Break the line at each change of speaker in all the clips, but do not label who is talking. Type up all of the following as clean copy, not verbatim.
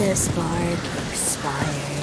The spark expired.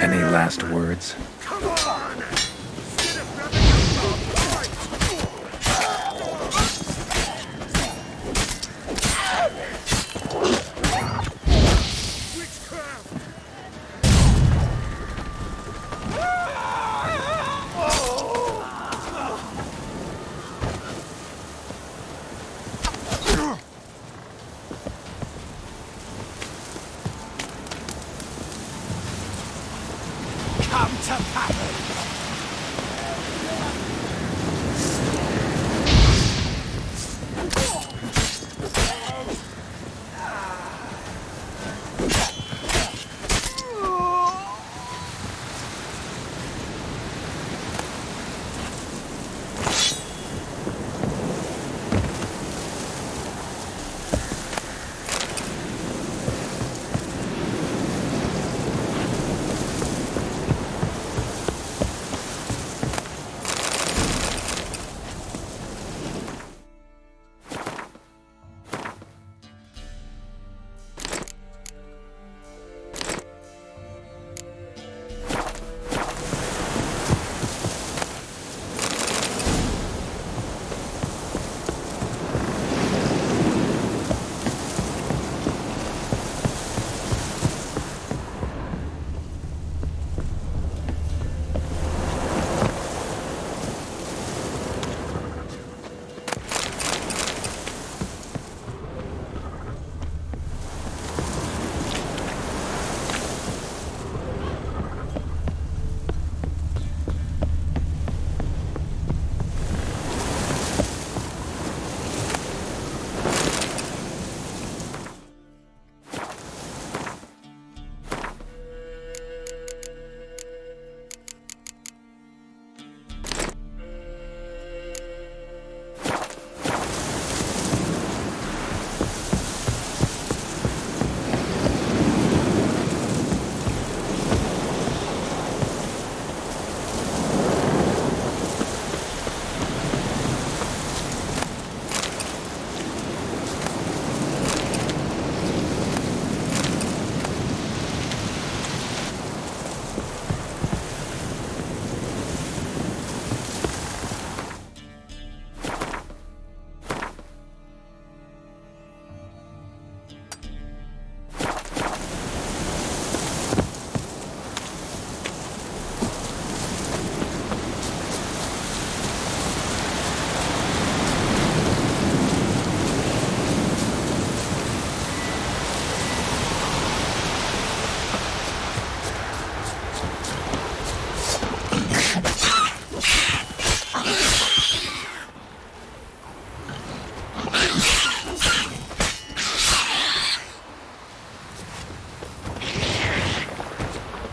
Any last words?
Come on! Come to Papa!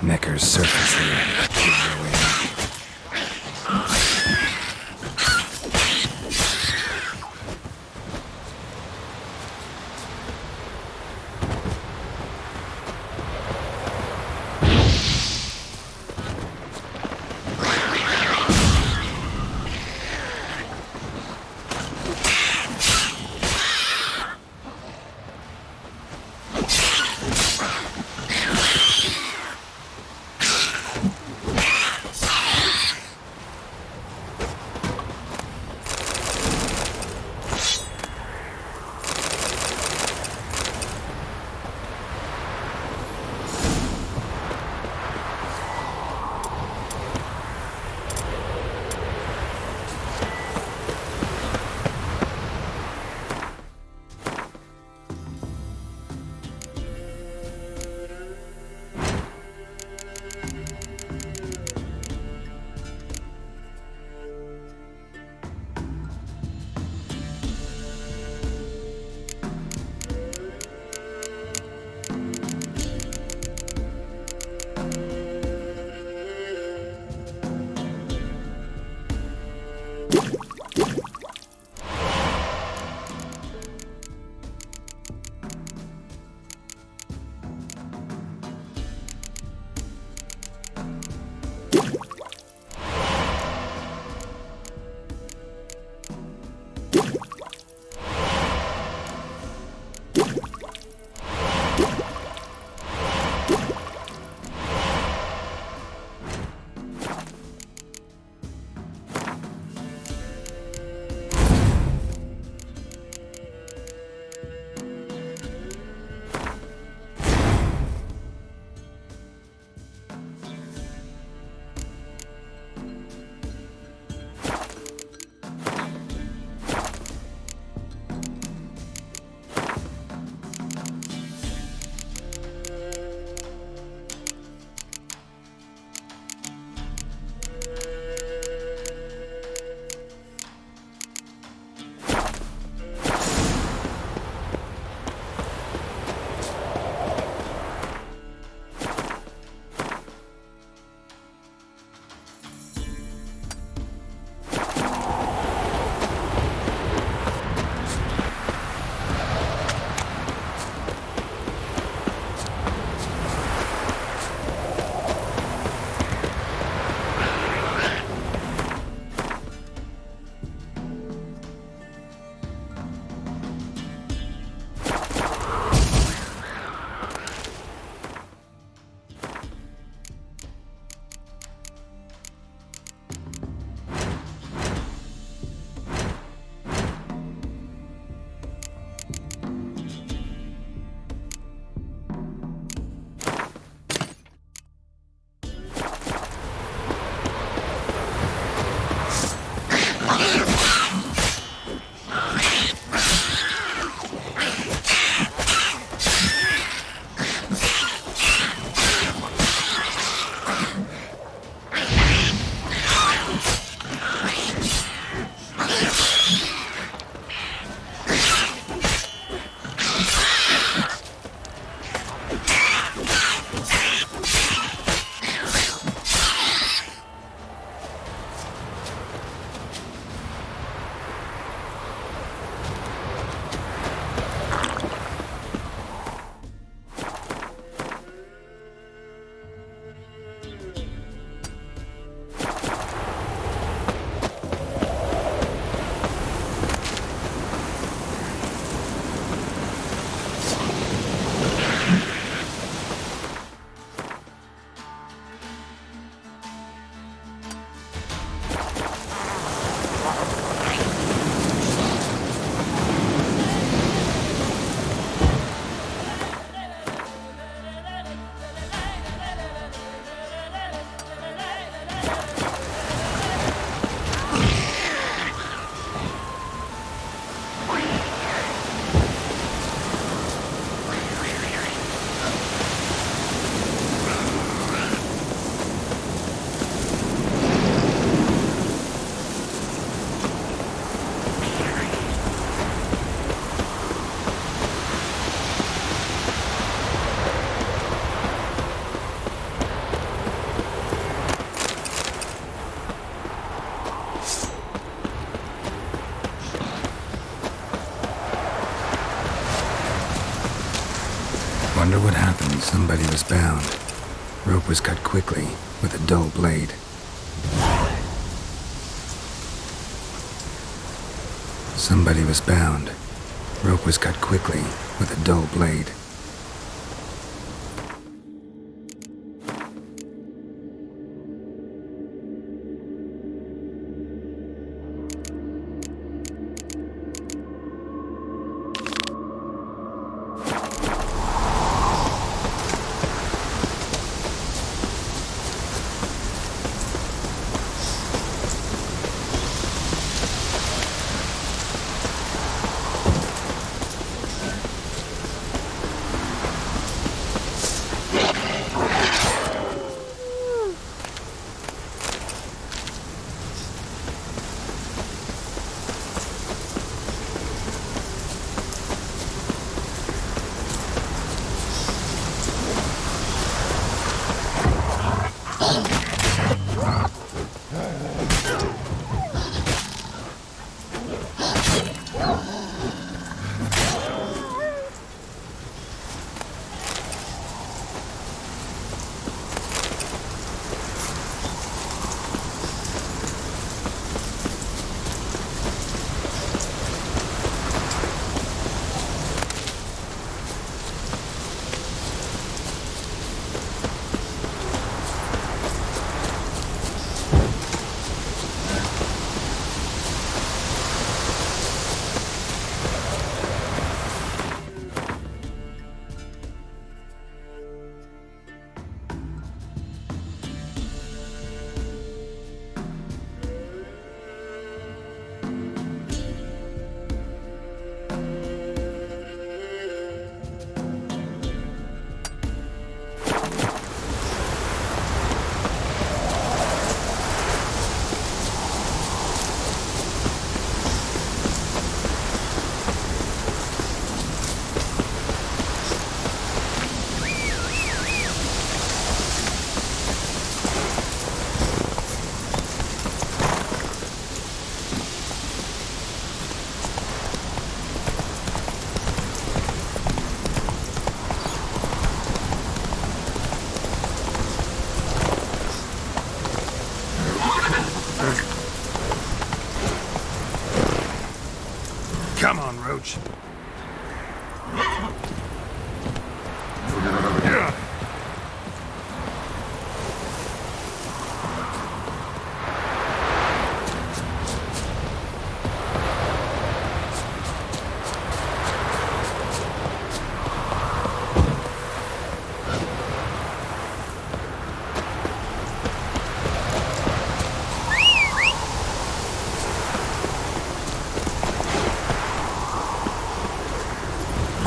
Necker's surface here. Rope was cut quickly with a dull blade. Somebody was bound. Rope was cut quickly with a dull blade.
Come on, Roach.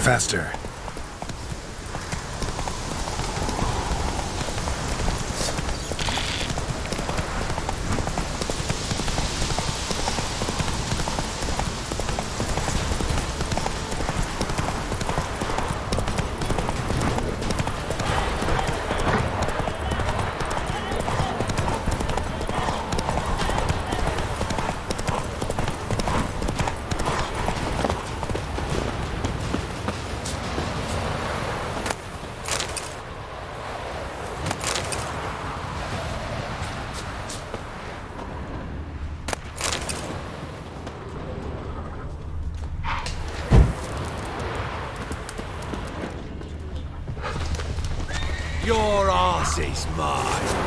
Faster. Your ass is mine.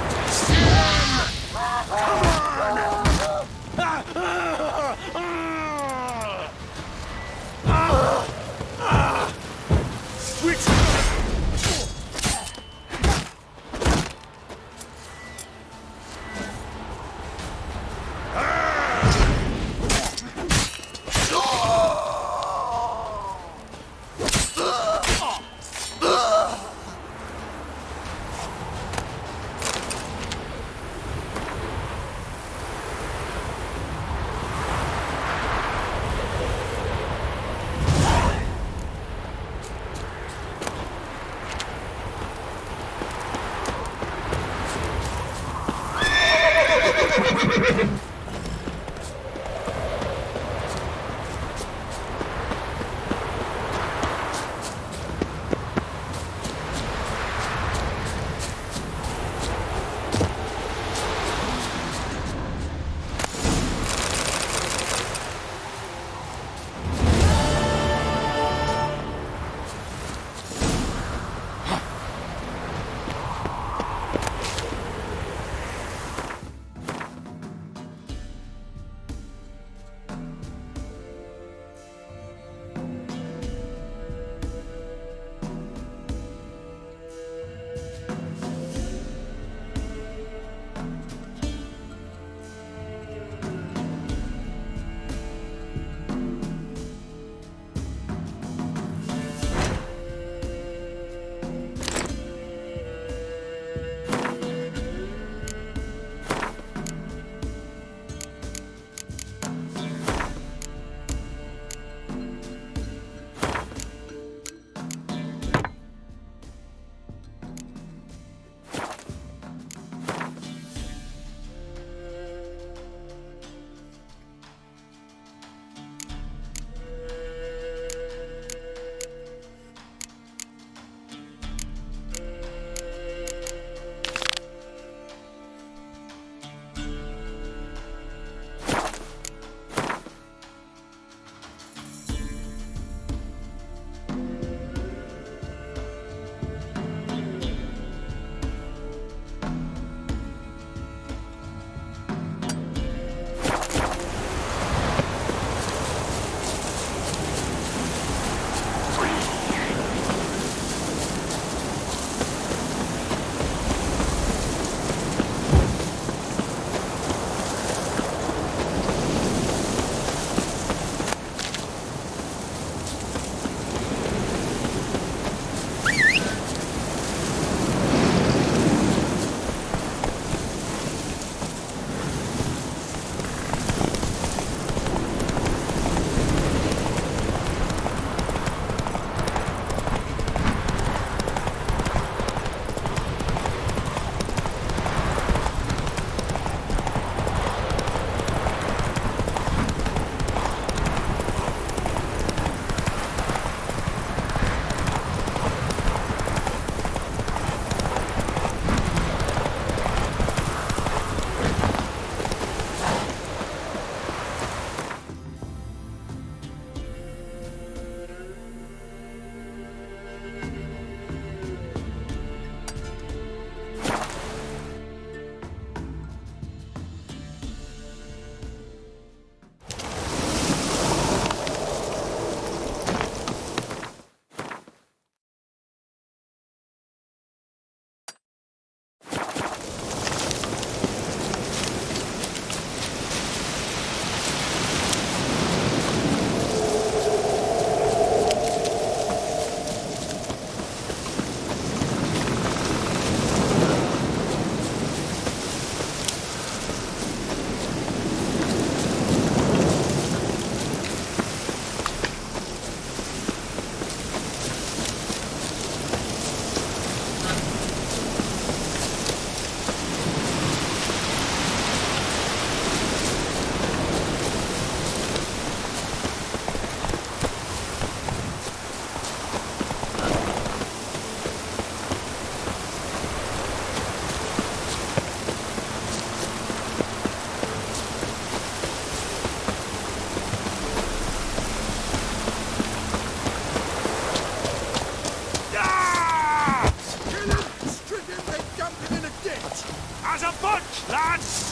out! As a bunch, lads!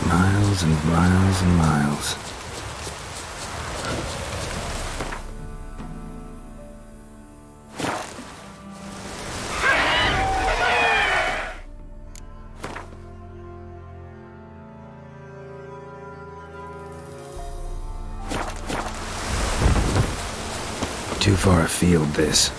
Miles and miles and miles. Too far afield, this.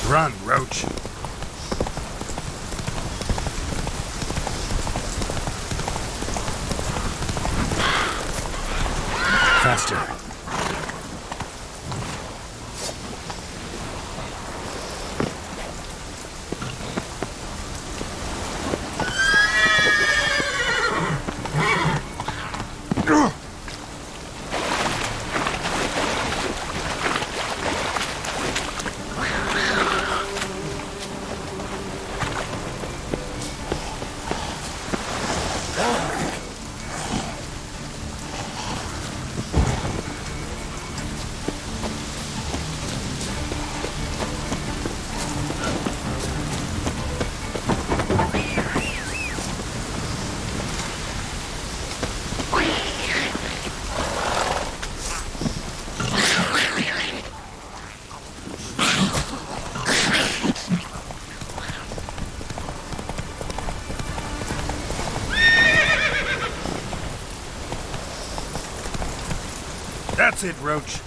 Run, Roach. Faster. That's it, Roach.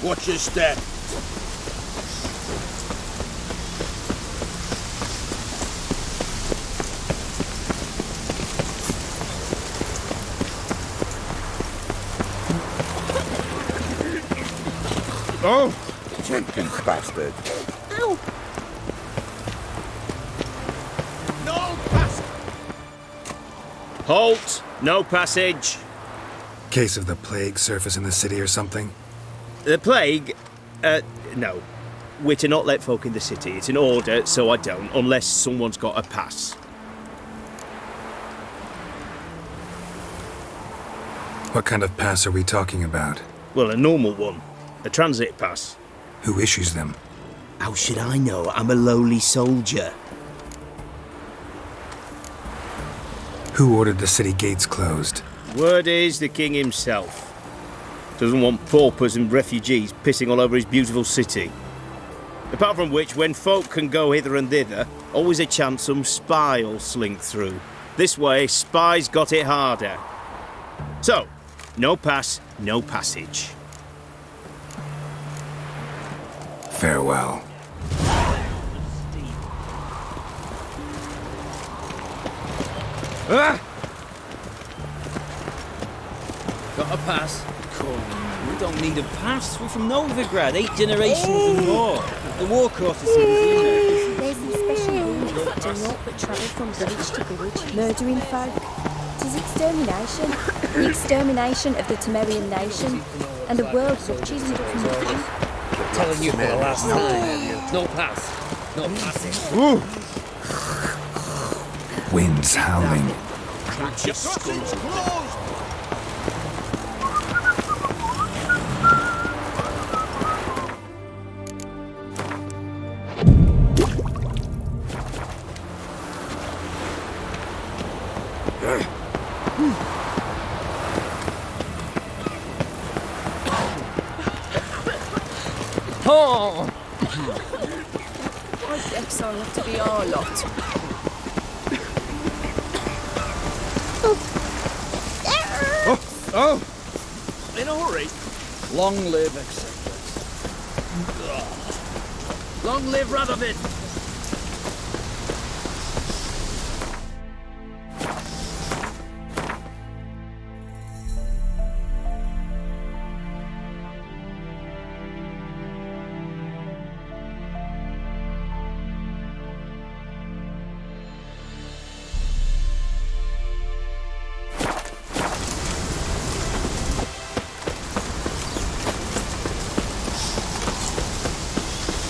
Watch your step.
Oh!
Jenkins bastard.
Ow!
No pass.
Halt! No passage.
Case of the plague surface in the city or something?
The plague? No. We're to not let folk in the city. It's an order, so I don't, unless someone's got a pass.
What kind of pass are we talking about?
Well, a normal one. A transit pass.
Who issues them?
How should I know? I'm a lowly soldier.
Who ordered the city gates closed?
Word is the king himself. Doesn't want paupers and refugees pissing all over his beautiful city. Apart from which, when folk can go hither and thither, always a chance some spy'll slink through. This way, spies got it harder. So, no pass, no passage.
Farewell.
Got a pass? Come, we don't need a pass. We're from Novigrad, 8 generations and more. The war courtesy is
There's these special units that do naught but travel from village to village, murdering folk. It is extermination. The extermination of the Temerian nation. And the world watches and does nothing.
telling you for the last time. No pass. No passing.
Winds howling.
Your crossing's closed!
Oh!
Why the exile have to be our lot?
Oh! In a hurry. Long live Excelsis. Long live Radovid!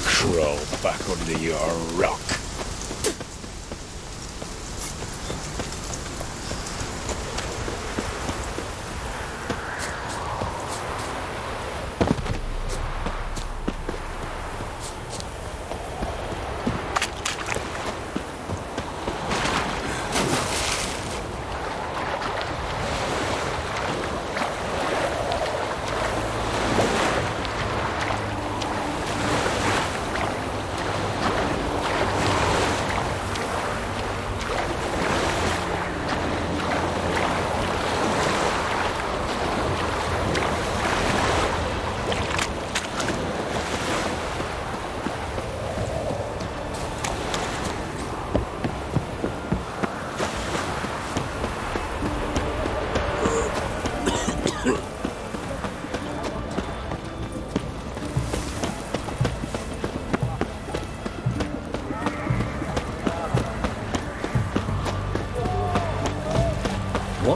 Crawl back under your rock.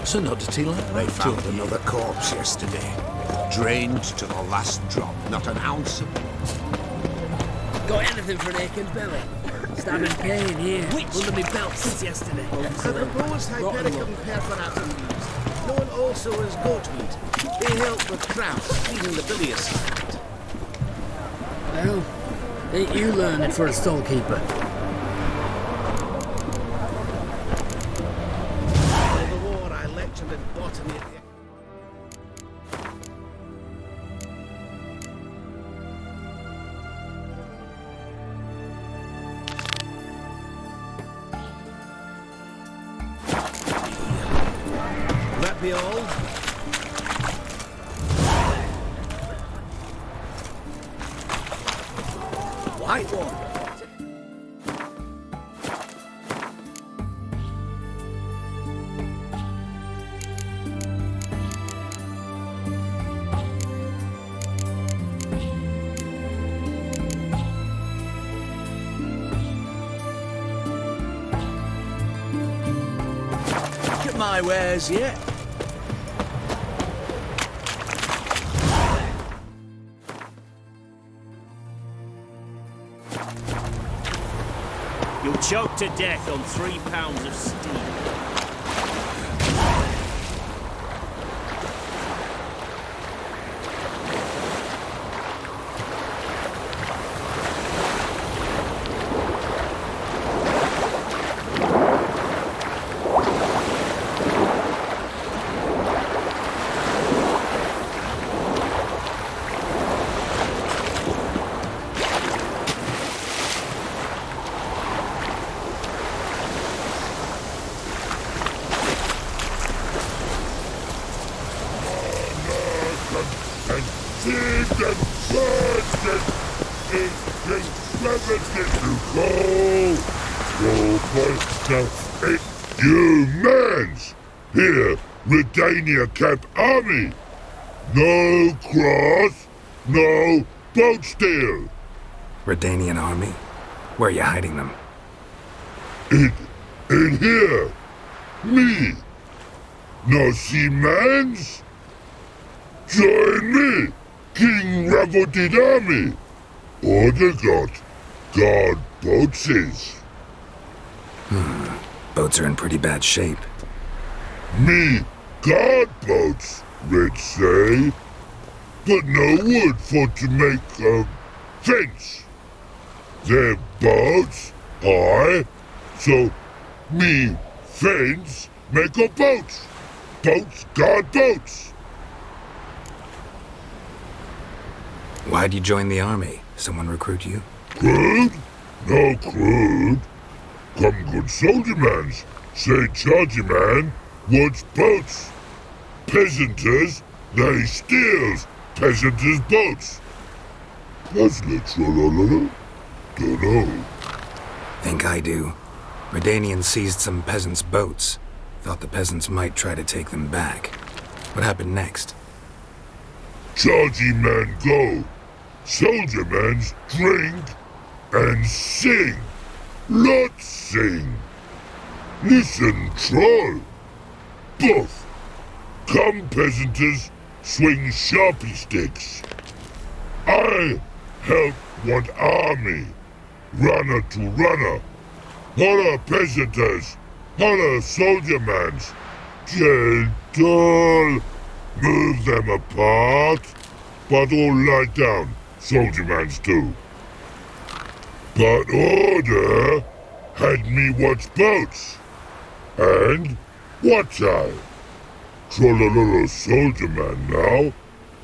What's an oddity like
They
that?
found another corpse yesterday. Drained to the last drop, not an ounce of...
Got anything for an aching belly? Stabbing pain here. Under my belt since yesterday.
I propose Hypericum perforatum. Known also as goat meat. They help with cramps, cleaning the bilious tract.
Well, ain't you learned for a stallkeeper?
Before the war, I lectured in botany at the... That be all? White one. Look at my wares yet.
You'll choke to death on 3 pounds of steel.
Humans! Here, Redania Camp Army! No cross, no boat steal!
Redanian army? Where are you hiding them?
In here! Me! No seamans? Join me, King Ravodid Army! Order God boatses!
Boats are in pretty bad shape.
Me guard boats, Red say. But no wood for to make a fence. Their boats, aye. So me fence make a boats. Boats guard boats.
Why'd you join the army? Someone recruit you?
Crude? No crude. Come good soldier mans. Say chargy man wants boats. Peasanters, they steals peasanters' boats. That's literal. Dunno.
Think I do. Redanians seized some peasants' boats. Thought the peasants might try to take them back. What happened next?
Chargy man go. Soldier mans drink and sing. Lots sing. Listen, troll. Both. Come, peasanters, swing sharpie sticks. I help one army. Runner to runner. Holla, peasanters. Holla, soldier mans. Gentle. Move them apart. But all lie down. Soldier mans too. But order had me watch boats. And watch I. Trollololo soldier man now.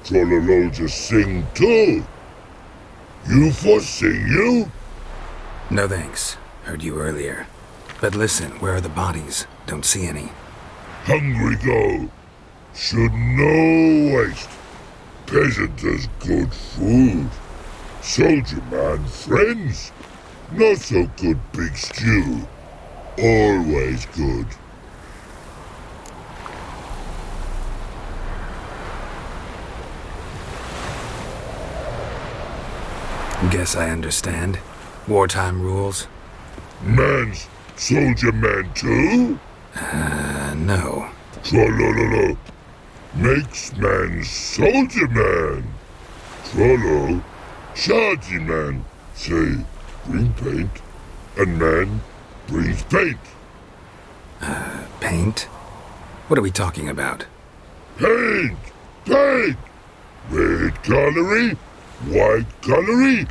Trollolol just sing too. You for sing you?
No thanks. Heard you earlier. But listen, where are the bodies? Don't see any.
Hungry go. Should no waste. Peasanters good food. Soldier man friends. Not so good big stew. Always good.
Guess I understand. Wartime rules?
Man's soldier man too?
No.
Trolololo makes man soldier man. Trollo, chargy man, say bring paint, and man brings paint.
Paint? What are we talking about?
Paint! Paint! Red colory, white colory,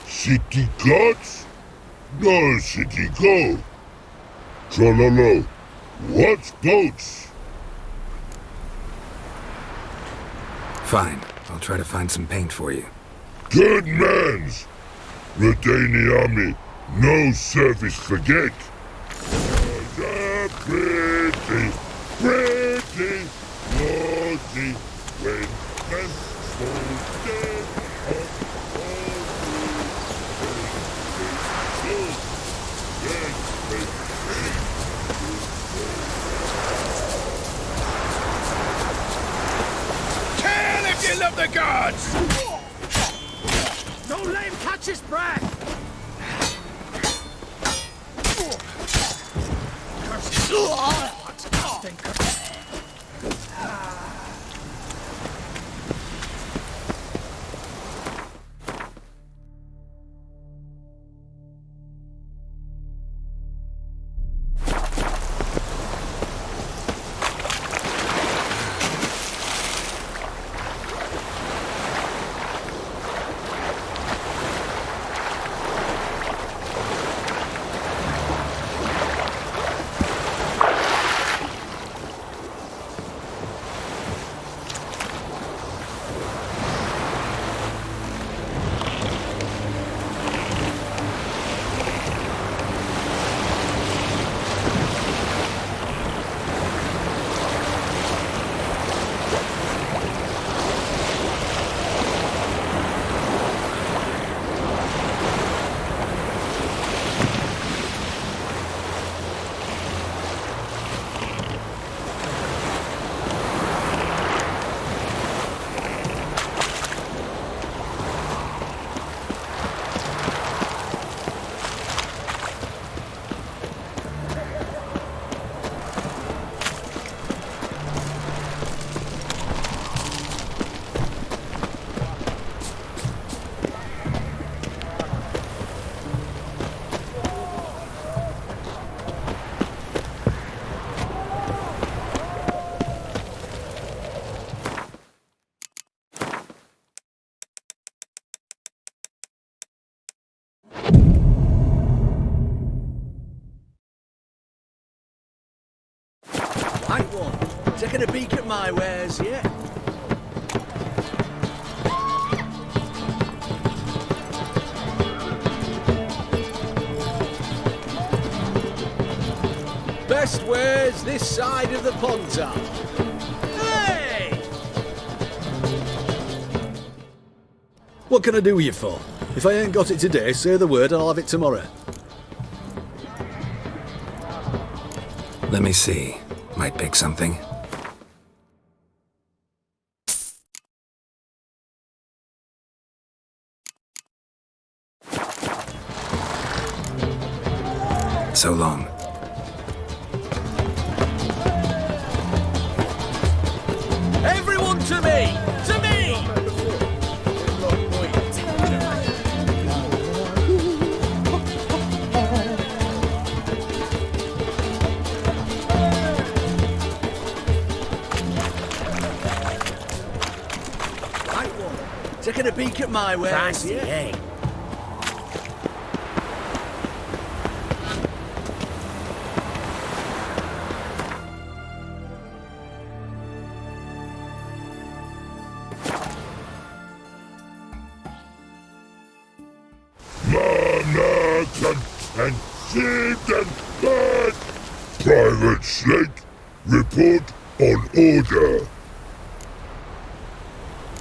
city gods, no city go. Trololo, what's boats?
Fine. I'll try to find some paint for you.
Good mans! Redani army, no service forget. Pretty, pretty, naughty, when men fall dead
Kill if you love the gods!
Don't let him catch his breath!
White one, taking a peek at my wares, yeah? Best wares this side of the pond are. Hey!
What can I do with you for? If I ain't got it today, say the word and I'll have it tomorrow.
Let me see. Might pick something. So long.
Everyone to me! To me! White one, taking a peek at my wares,
Fancy,
yeah?
eh?
And saved and bad. Private Slate, report on order.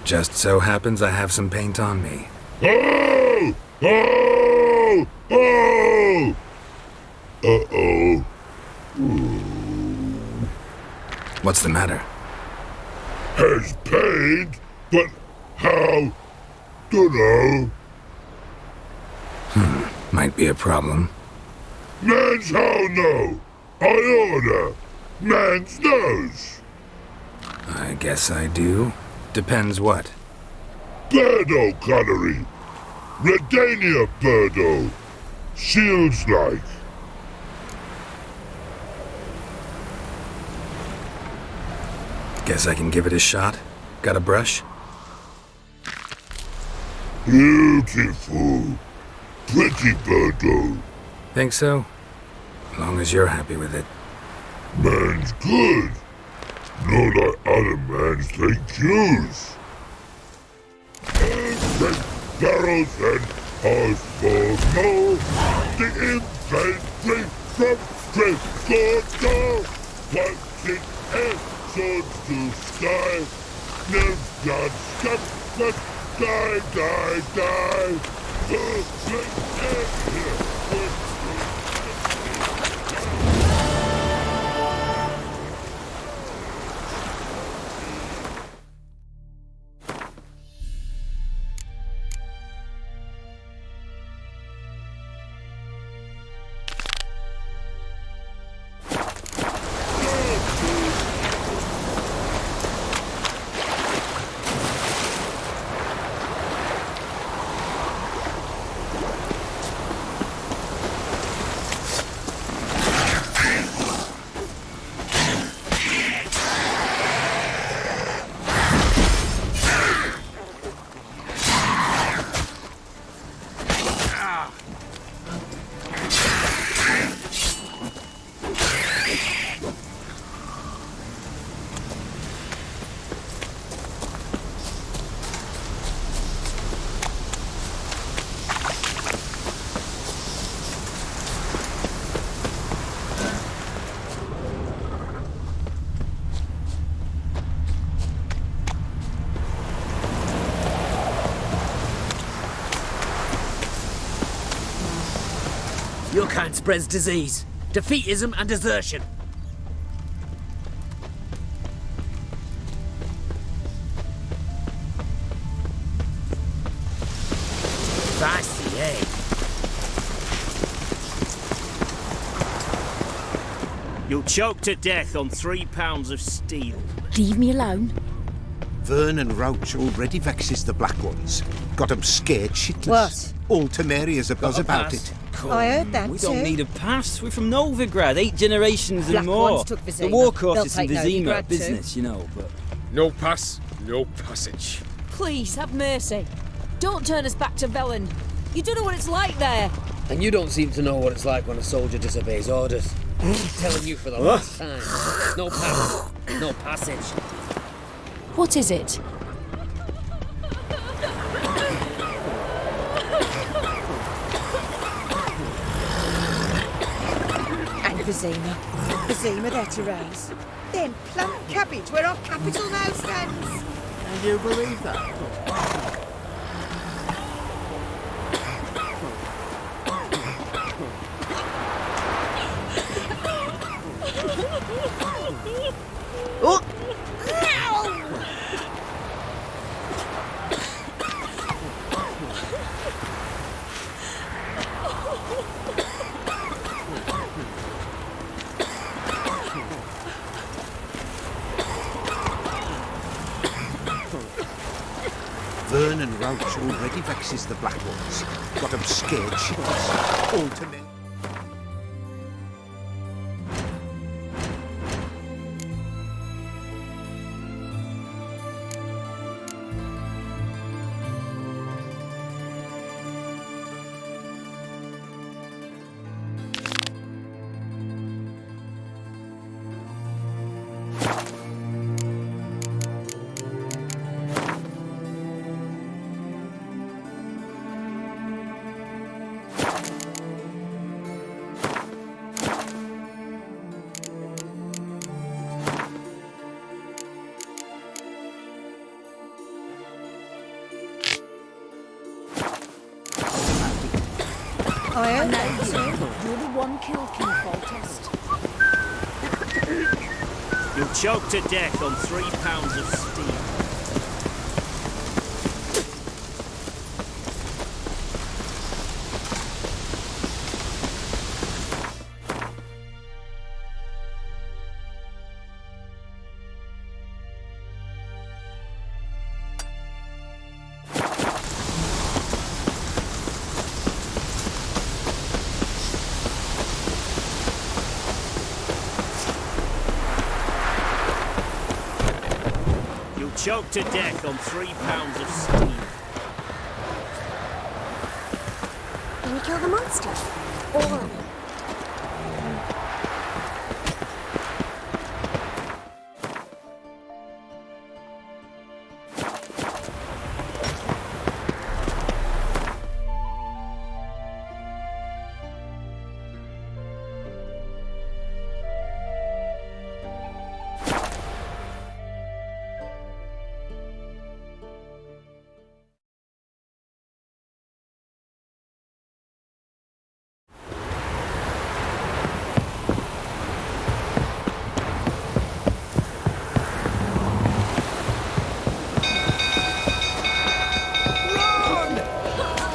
Just so happens I have some paint on me.
Oh! Oh! Oh! Uh-oh.
What's the matter?
Has paint, but how? Dunno.
Might be a problem.
Man's how no. I order. man's nose?
I guess I do. Depends what.
Birdo colory. Redania Birdo. Shields like.
Guess I can give it a shot. Got a brush?
Beautiful. Pretty Birdo.
Think so? As long as you're happy with it.
Man's good. Not like other mans take use. Take barrels and horse for no. The infantry from Streptococcus. Watching air swords to sky. Never got stuck, but die.
Your kind spreads disease, defeatism and desertion. Spicy, eh?
You'll choke to death on 3 pounds of steel.
Leave me alone.
Vernon Roach already vexes the Black Ones. Got 'em scared shitless.
What?
All Temeria's a buzz about it.
I heard that
We
too.
don't need a pass. We're from Novigrad, 8 generations
Black
and more.
ones took
The
Vizima.
war courses
They'll
in
take
Vizima
Novigrad
are business, you know, but...
No pass, no passage.
Please, have mercy. Don't turn us back to Velen. You don't know what it's like there.
And you don't seem to know what it's like when a soldier disobeys orders. I'm telling you for the last time. No pass, no passage.
What is it?
And Vizima. Vizima there to raise. Then plump cabbage where our capital now stands.
And you believe that? Vernon Roach already vexes the Black Ones. Got 'em scared shitless. All to me.
I heard that too.
You're the one kill king, Foltest.
You'll choke to death on 3 pounds of steel. choked to death on 3 pounds of steam.
Can you kill the monster? Or...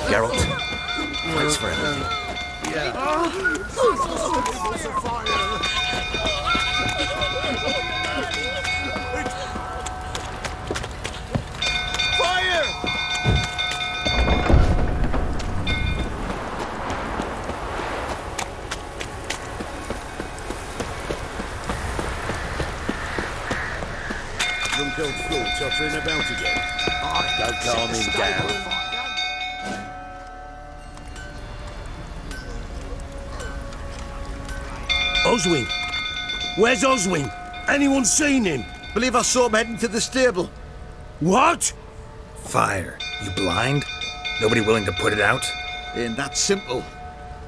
Geralt fights for everything.
Drunk old fool tottering about again.
Don't calm him down.
Oswin! Where's Oswin? Anyone seen him?
Believe I saw him heading to the stable.
What?
Fire. You blind? Nobody willing to put it out?
Ain't that simple.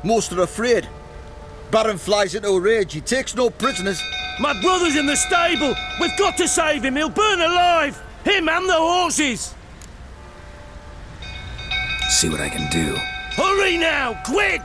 Most are afraid. Baron flies into a rage. He takes no prisoners.
My brother's in the stable! We've got to save him! He'll burn alive! Him and the horses!
See what I can do.
Hurry now! Quick!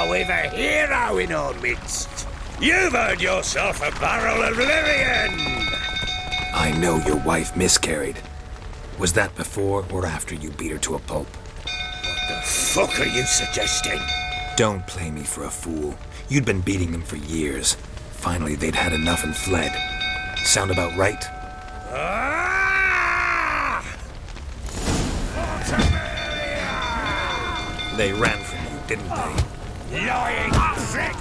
We've a hero in our midst. You've earned yourself a barrel of Lyrian.
I know your wife miscarried. Was that before or after you beat her to a pulp?
What the fuck are you suggesting?
Don't play me for a fool. You'd been beating them for years. Finally, they'd had enough and fled. Sound about right? They ran from you, didn't they?
Lying prick!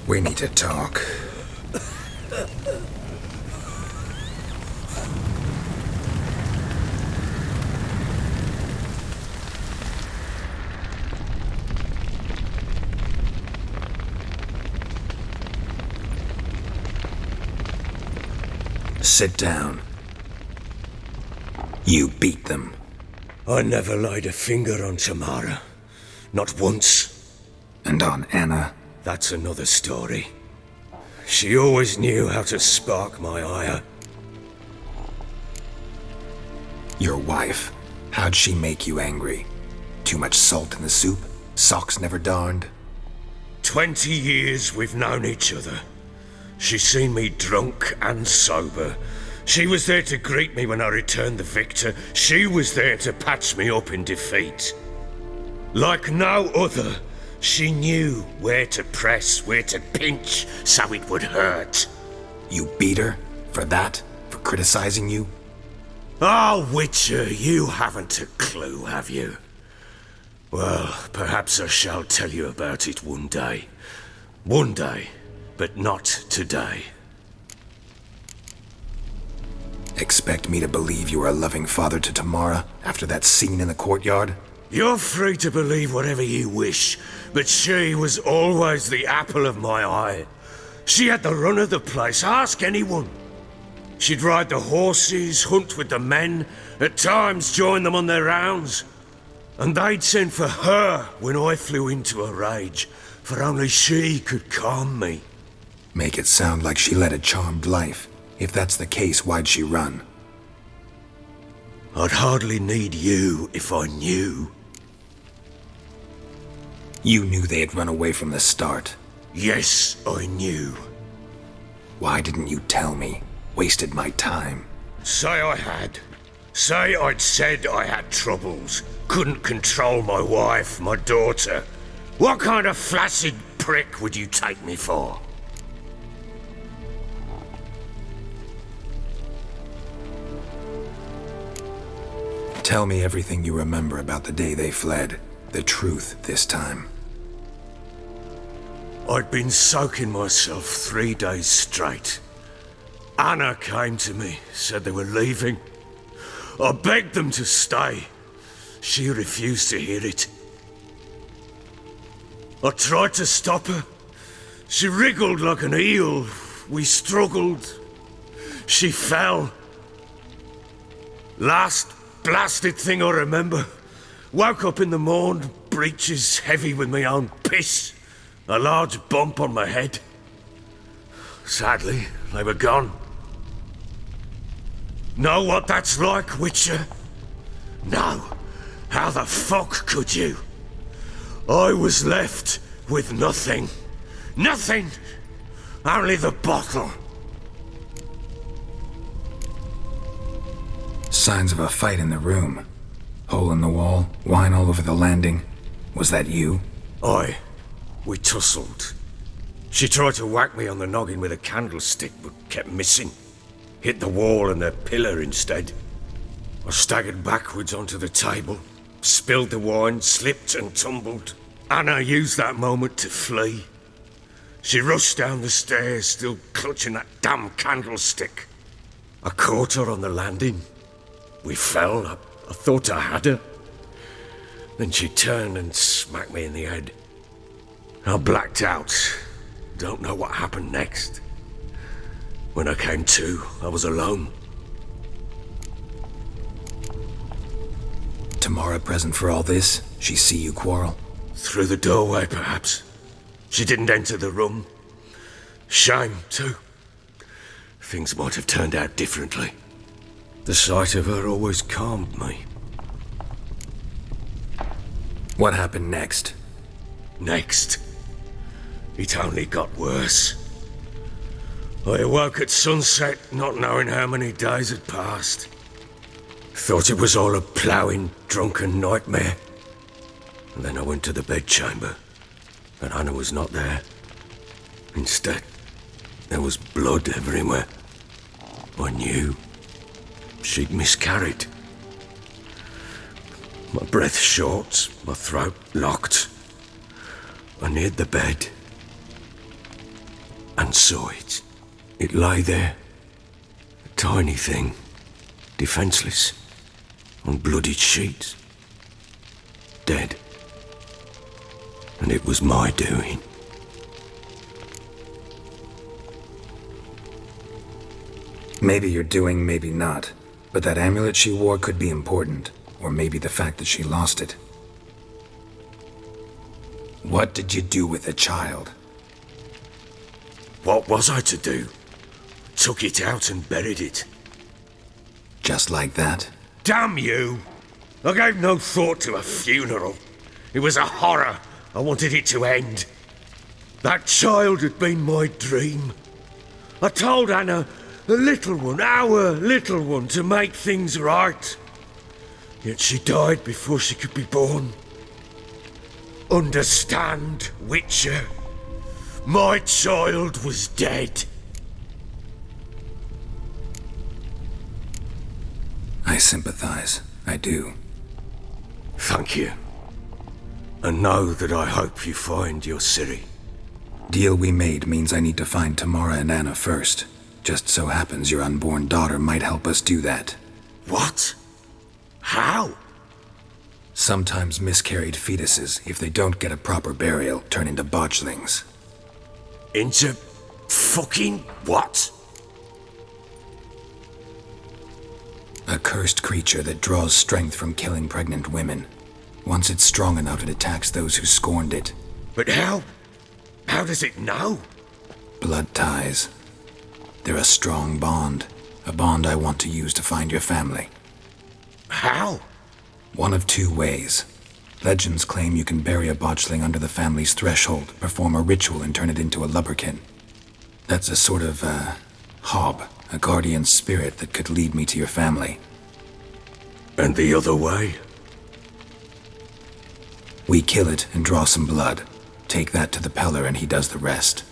We need to talk. Sit down. You beat them.
I never laid a finger on Tamara. Not once.
And on Anna?
That's another story. She always knew how to spark my ire.
Your wife. How'd she make you angry? Too much salt in the soup? Socks never darned?
20 years we've known each other. She's seen me drunk and sober. She was there to greet me when I returned the victor. She was there to patch me up in defeat. Like no other, she knew where to press, where to pinch, so it would hurt.
You beat her? For that? For criticizing you?
Ah, Witcher, you haven't a clue, have you? Well, perhaps I shall tell you about it one day. One day, but not today.
Expect me to believe you were a loving father to Tamara after that scene in the courtyard?
You're free to believe whatever you wish, but she was always the apple of my eye. She had the run of the place, ask anyone. She'd ride the horses, hunt with the men, at times join them on their rounds. And they'd send for her when I flew into a rage, for only she could calm me.
Make it sound like she led a charmed life. If that's the case, why'd she run?
I'd hardly need you if I knew.
You knew they had run away from the start?
Yes, I knew.
Why didn't you tell me? Wasted my time.
Say I had. Say I'd said I had troubles. Couldn't control my wife, my daughter. What kind of flaccid prick would you take me for?
Tell me everything you remember about the day they fled. The truth this time.
I'd been soaking myself 3 days straight. Anna came to me, said they were leaving. I begged them to stay. She refused to hear it. I tried to stop her. She wriggled like an eel. We struggled. She fell. Last blasted thing I remember. Woke up in the morn, breeches heavy with my own piss. A large bump on my head. Sadly, they were gone. Know what that's like, Witcher? No. How the fuck could you? I was left with nothing. Nothing! Only the bottle.
Signs of a fight in the room. Hole in the wall, wine all over the landing. Was that you?
Aye. We tussled. She tried to whack me on the noggin with a candlestick, but kept missing. Hit the wall and the pillar instead. I staggered backwards onto the table, spilled the wine, slipped and tumbled. Anna used that moment to flee. She rushed down the stairs, still clutching that damn candlestick. I caught her on the landing. We fell. I thought I had her. Then she turned and smacked me in the head. I blacked out. Don't know what happened next. When I came to, I was alone.
Tamara present for all this? She see you quarrel?
Through the doorway, perhaps. She didn't enter the room. Shame, too. Things might have turned out differently. The sight of her always calmed me.
What happened next?
Next? It only got worse. I awoke at sunset, not knowing how many days had passed. Thought it was all a ploughing, drunken nightmare. And then I went to the bedchamber, but Anna was not there. Instead, there was blood everywhere. I knew she'd miscarried. My breath short, my throat locked. I neared the bed and saw it. It lay there, a tiny thing, defenseless, on bloodied sheets, dead. And it was my doing.
Maybe you're doing, maybe not. But that amulet she wore could be important. Or maybe the fact that she lost it. What did you do with the child?
What was I to do? Took it out and buried it.
Just like that?
Damn you! I gave no thought to a funeral. It was a horror. I wanted it to end. That child had been my dream. I told Anna, the little one, our little one, to make things right. Yet she died before she could be born. Understand, Witcher? My child was dead.
I sympathize. I do.
Thank you. And know that I hope you find your Ciri.
Deal we made means I need to find Tamara and Anna first. Just so happens your unborn daughter might help us do that.
What? How?
Sometimes miscarried fetuses, if they don't get a proper burial, turn into botchlings.
Into fucking what?
A cursed creature that draws strength from killing pregnant women. Once it's strong enough, it attacks those who scorned it.
But how? How does it know?
Blood ties. They're a strong bond. A bond I want to use to find your family.
How?
One of two ways. Legends claim you can bury a botchling under the family's threshold, perform a ritual, and turn it into a lubberkin. That's a sort of, hob, a guardian spirit that could lead me to your family.
And the other way?
We kill it and draw some blood. Take that to the Peller and he does the rest.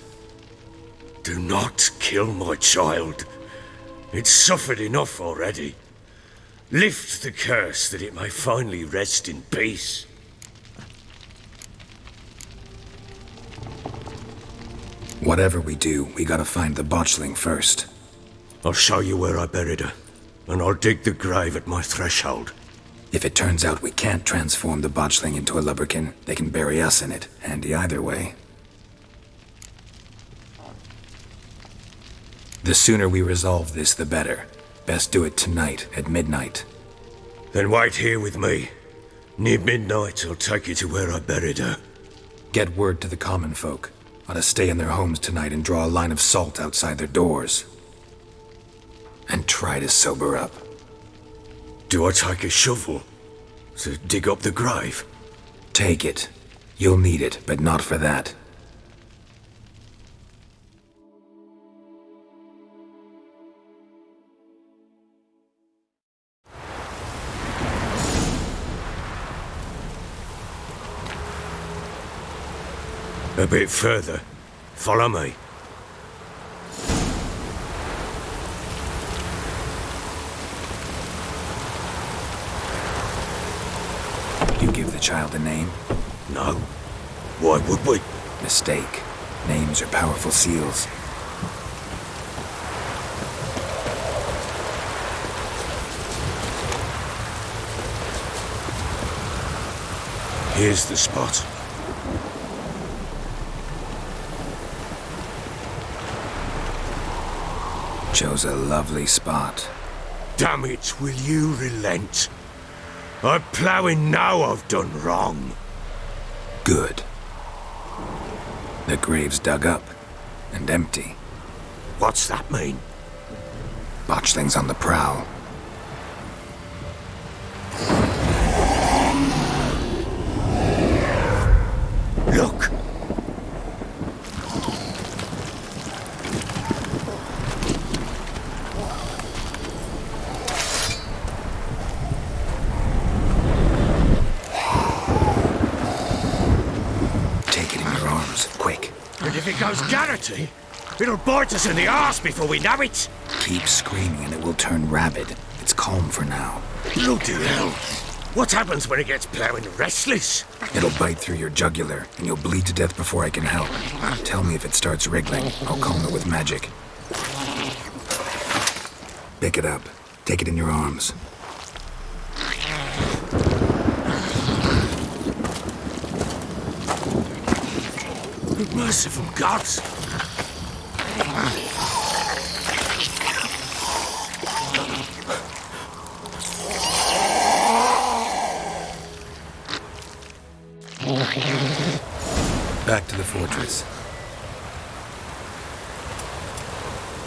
Do not kill my child. It's suffered enough already. Lift the curse that it may finally rest in peace.
Whatever we do, we gotta find the botchling first.
I'll show you where I buried her, and I'll dig the grave at my threshold.
If it turns out we can't transform the botchling into a lubberkin, they can bury us in it. Handy either way. The sooner we resolve this, the better. Best do it tonight, at midnight.
Then wait here with me. Near midnight, I'll take you to where I buried her.
Get word to the common folk. Ought to stay in their homes tonight and draw a line of salt outside their doors. And try to sober up.
Do I take a shovel to dig up the grave?
Take it. You'll need it, but not for that.
A bit further. Follow me.
You give the child a name?
No. Why would we?
Mistake. Names are powerful seals.
Here's the spot.
Chose a lovely spot.
Damn it, will you relent? I'm ploughing now I've done wrong.
Good. The grave's dug up and empty.
What's that mean?
Botchling's on the prowl.
Look!
Take it in your arms, quick.
And if it goes Garrity, it'll bite us in the arse before we know it.
Keep screaming and it will turn rabid. It's calm for now.
Bloody hell! What happens when it gets ploughing restless?
It'll bite through your jugular, and you'll bleed to death before I can help. Tell me if it starts wriggling. I'll calm it with magic. Pick it up. Take it in your arms.
Merciful gods!
fortress.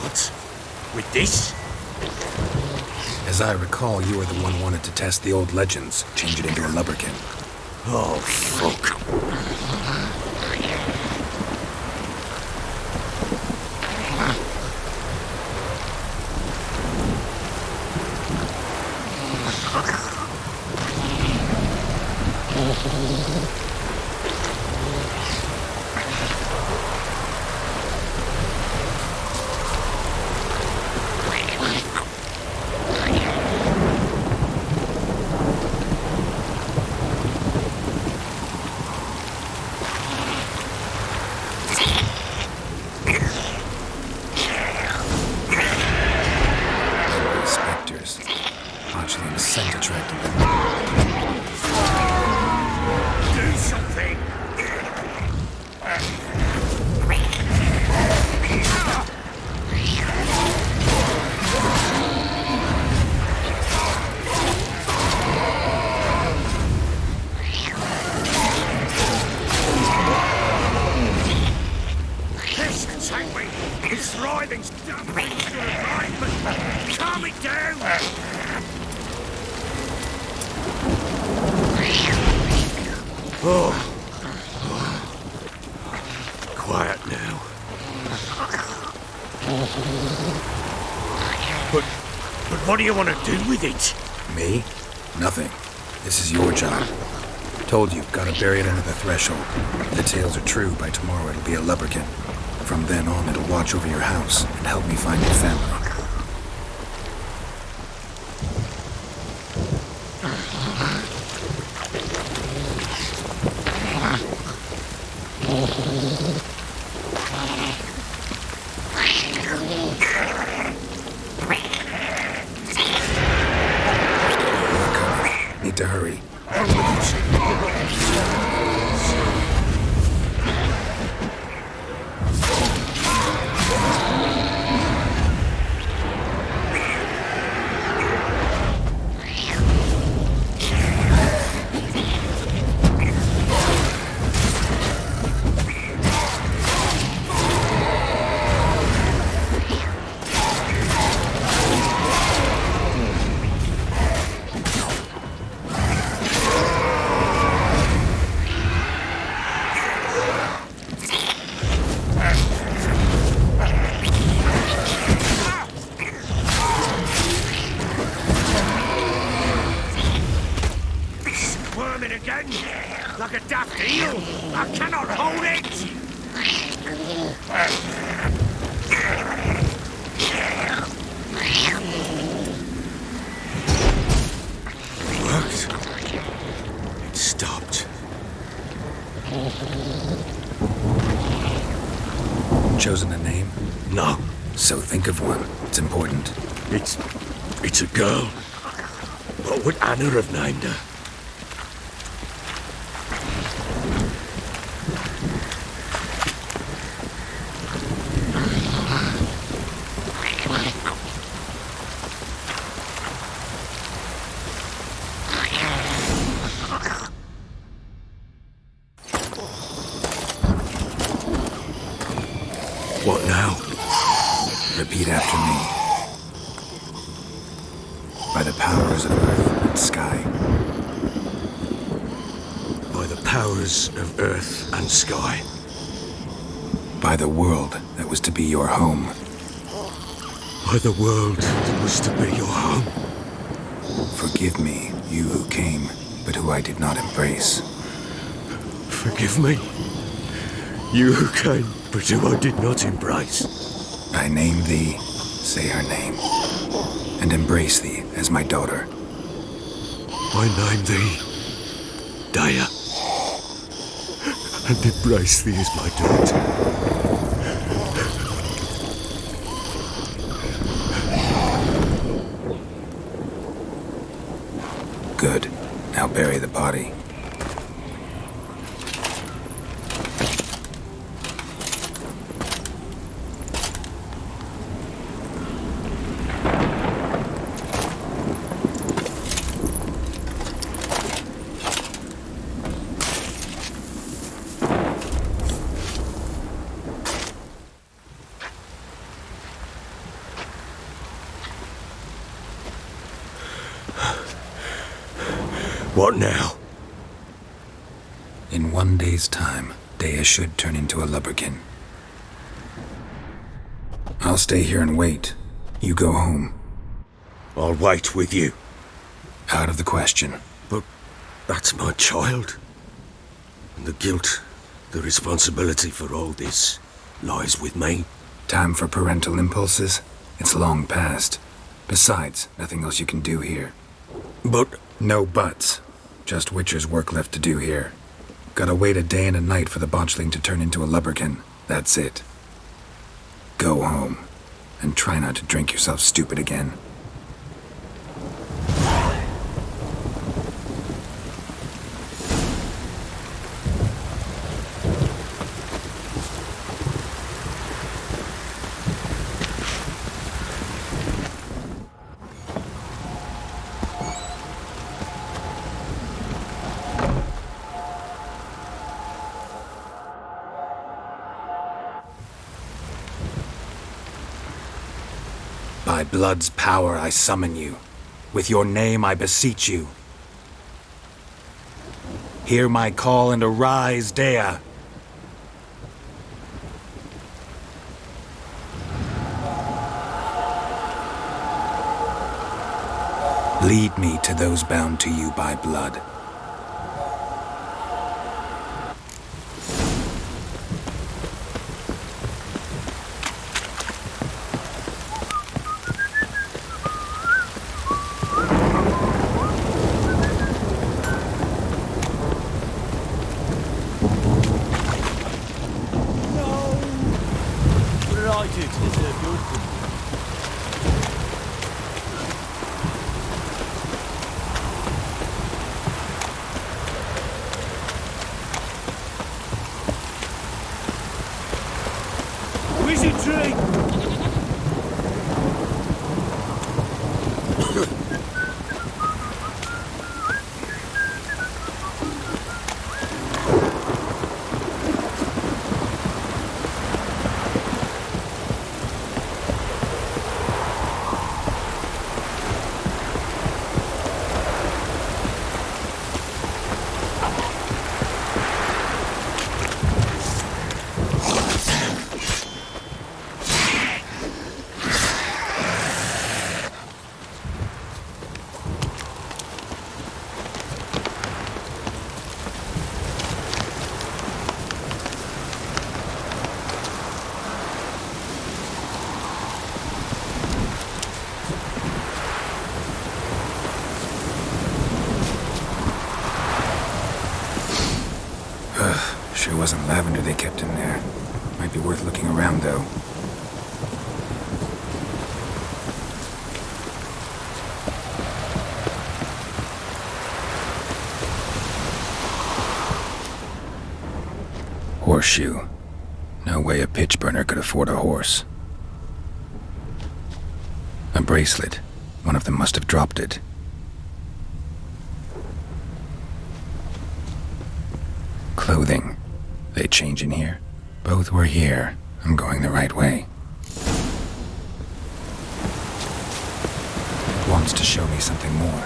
What? With this?
As I recall, you were the one wanted to test the old legends, change it into a lubberkin.
Oh, fuck.
Spectres. Botchling's scent attracted them.
Do something! This can take me! It's writhing's done things to the right, but calm it down! Oh. Quiet now. But what do you want to do with it?
Me? Nothing. This is your job. Told you, gotta bury it under the threshold. If the tales are true, by tomorrow it'll be a lubberkin. From then on, it'll watch over your house and help me find your family. Need to hurry.
Squirming again, like a daft eel. I cannot hold it. Worked. It stopped.
Chosen a name?
No.
So think of one. It's important.
It's a girl. What would Anna have named her? What now?
Repeat after me. By the powers of earth and sky.
By the powers of earth and sky.
By the world that was to be your home.
By the world that was to be your home.
Forgive me, you who came, but who I did not embrace.
Forgive me, you who came, but who I did not embrace.
I name thee, say her name, and embrace thee as my daughter.
I name thee, Daya, and embrace thee as my daughter.
Good. Now bury the body.
What now?
In 1 day's time, Dea should turn into a lubberkin. I'll stay here and wait. You go home.
I'll wait with you.
Out of the question.
But that's my child. And the guilt, the responsibility for all this lies with me.
Time for parental impulses? It's long past. Besides, nothing else you can do here.
But...
No buts. Just Witcher's work left to do here. Gotta wait a day and a night for the botchling to turn into a lubberkin. That's it. Go home. And try not to drink yourself stupid again. By blood's power I summon you. With your name I beseech you. Hear my call and arise, Dea. Lead me to those bound to you by blood. Sure wasn't lavender they kept in there. Might be worth looking around, though. Horseshoe. No way a pitch burner could afford a horse. A bracelet. One of them must have dropped it. Clothing. They change in here? Both were here. I'm going the right way. It wants to show me something more.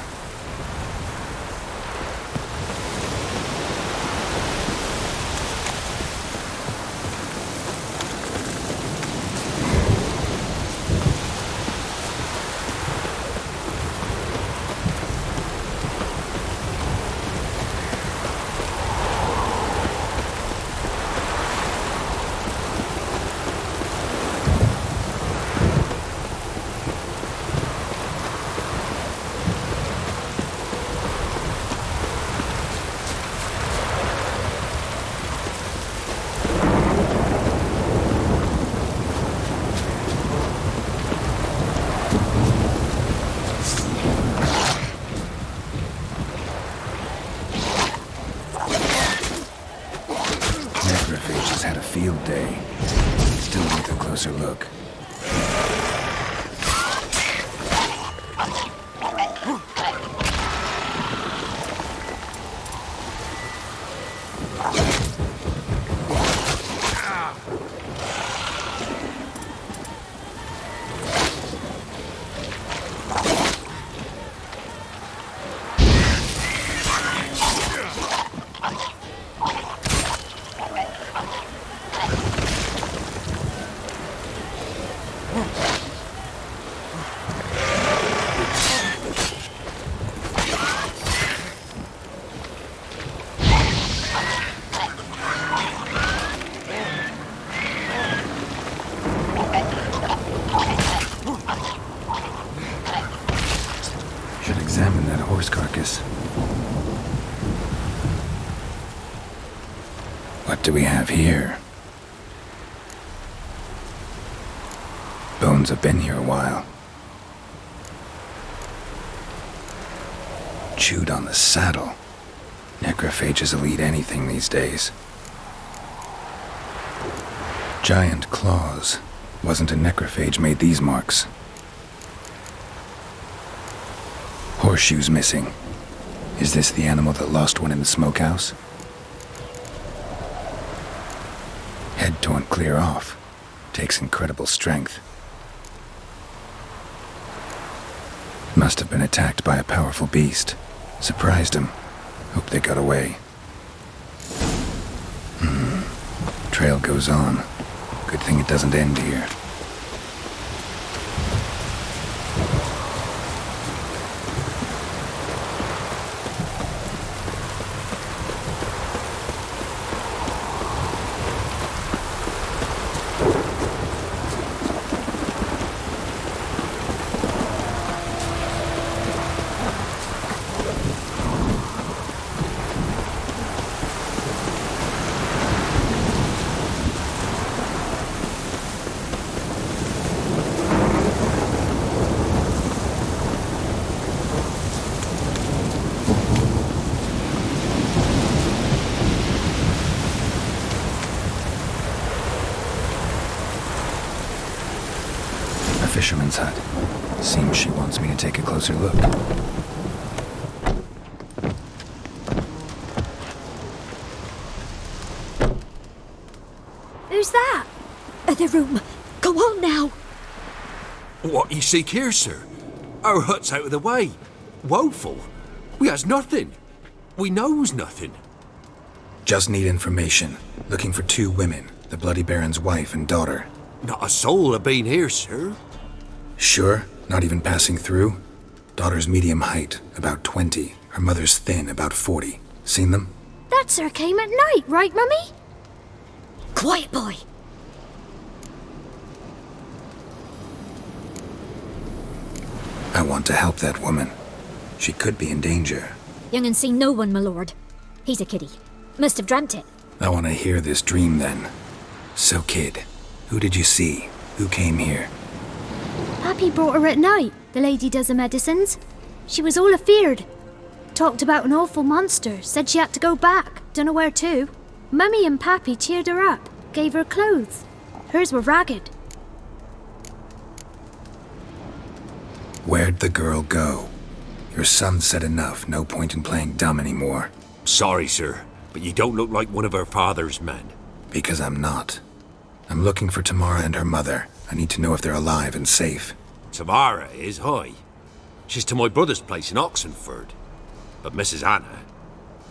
Should examine that horse carcass. What do we have here? Bones have been here a while. Chewed on the saddle. Necrophages will eat anything these days. Giant claws. Wasn't a necrophage made these marks. Horseshoes missing. Is this the animal that lost one in the smokehouse? Head torn clear off. Takes incredible strength. Must have been attacked by a powerful beast. Surprised him. Hope they got away. Trail goes on. Good thing it doesn't end here. Fisherman's hut. Seems she wants me to take a closer look.
Who's that? The room. Go on now.
What you seek here, sir? Our hut's out of the way. Woeful. We has nothing. We knows nothing.
Just need information. Looking for 2 women. The Bloody Baron's wife and daughter.
Not a soul have been here, sir.
Sure? Not even passing through? Daughter's medium height, about 20. Her mother's thin, about 40. Seen them?
That sir came at night, right, Mummy? Quiet, boy.
I want to help that woman. She could be in danger.
Young and seen no one, my lord. He's a kiddie. Must have dreamt it.
I want to hear this dream then. So, kid, who did you see? Who came here?
Pappy brought her at night, the lady does the medicines. She was all afeared. Talked about an awful monster, said she had to go back, dunno where to. Mummy and Pappy cheered her up, gave her clothes. Hers were ragged.
Where'd the girl go? Your son said enough, no point in playing dumb anymore.
Sorry, sir, but you don't look like one of her father's men.
Because I'm not. I'm looking for Tamara and her mother. I need to know if they're alive and safe.
Tamara is, hi. She's to my brother's place in Oxenford. But Mrs. Anna,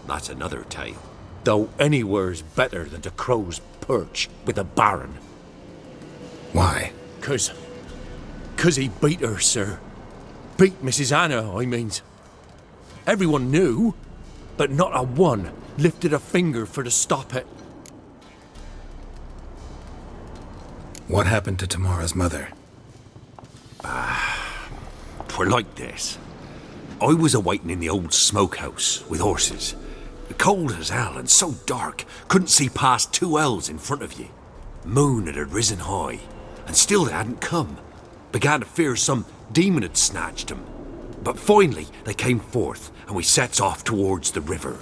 that's another tale. Though anywhere's better than to Crow's Perch with the Baron.
Why?
'Cause he beat her, sir. Beat Mrs. Anna, I means. Everyone knew, but not a one lifted a finger for to stop it.
What happened to Tamara's mother?
'Twere like this. I was awaiting in the old smokehouse with horses. Cold as hell and so dark, couldn't see past 2 ells in front of ye. Moon had risen high, and still they hadn't come. Began to fear some demon had snatched them. But finally they came forth, and we sets off towards the river.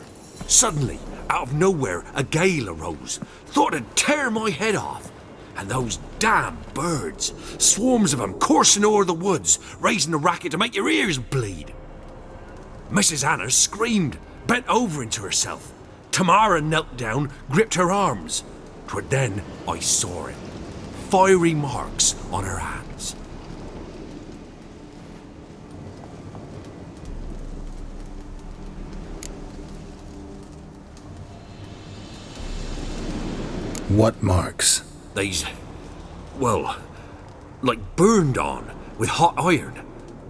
Suddenly, out of nowhere, a gale arose. Thought it'd tear my head off. And those damn birds, swarms of them coursing o'er the woods, raising a racket to make your ears bleed. Mrs. Anna screamed, bent over into herself. Tamara knelt down, gripped her arms. 'Twere then I saw it. Fiery marks on her hands.
What marks?
These, well, like burned on, with hot iron.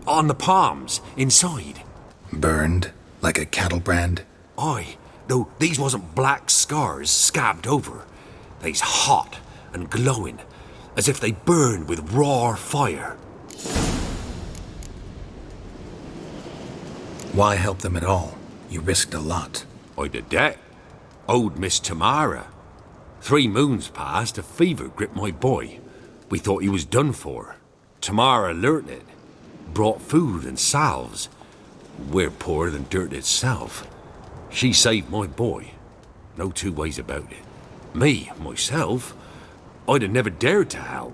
On the palms, inside.
Burned? Like a cattle brand?
Aye, though these wasn't black scars scabbed over. They's hot and glowing, as if they burned with raw fire.
Why help them at all? You risked a lot.
I'd a debt. Owed Miss Tamara. 3 moons passed, a fever gripped my boy. We thought he was done for. Tamara learnt it. Brought food and salves. We're poorer than dirt itself. She saved my boy. No 2 ways about it. Me, myself, I'd have never dared to help.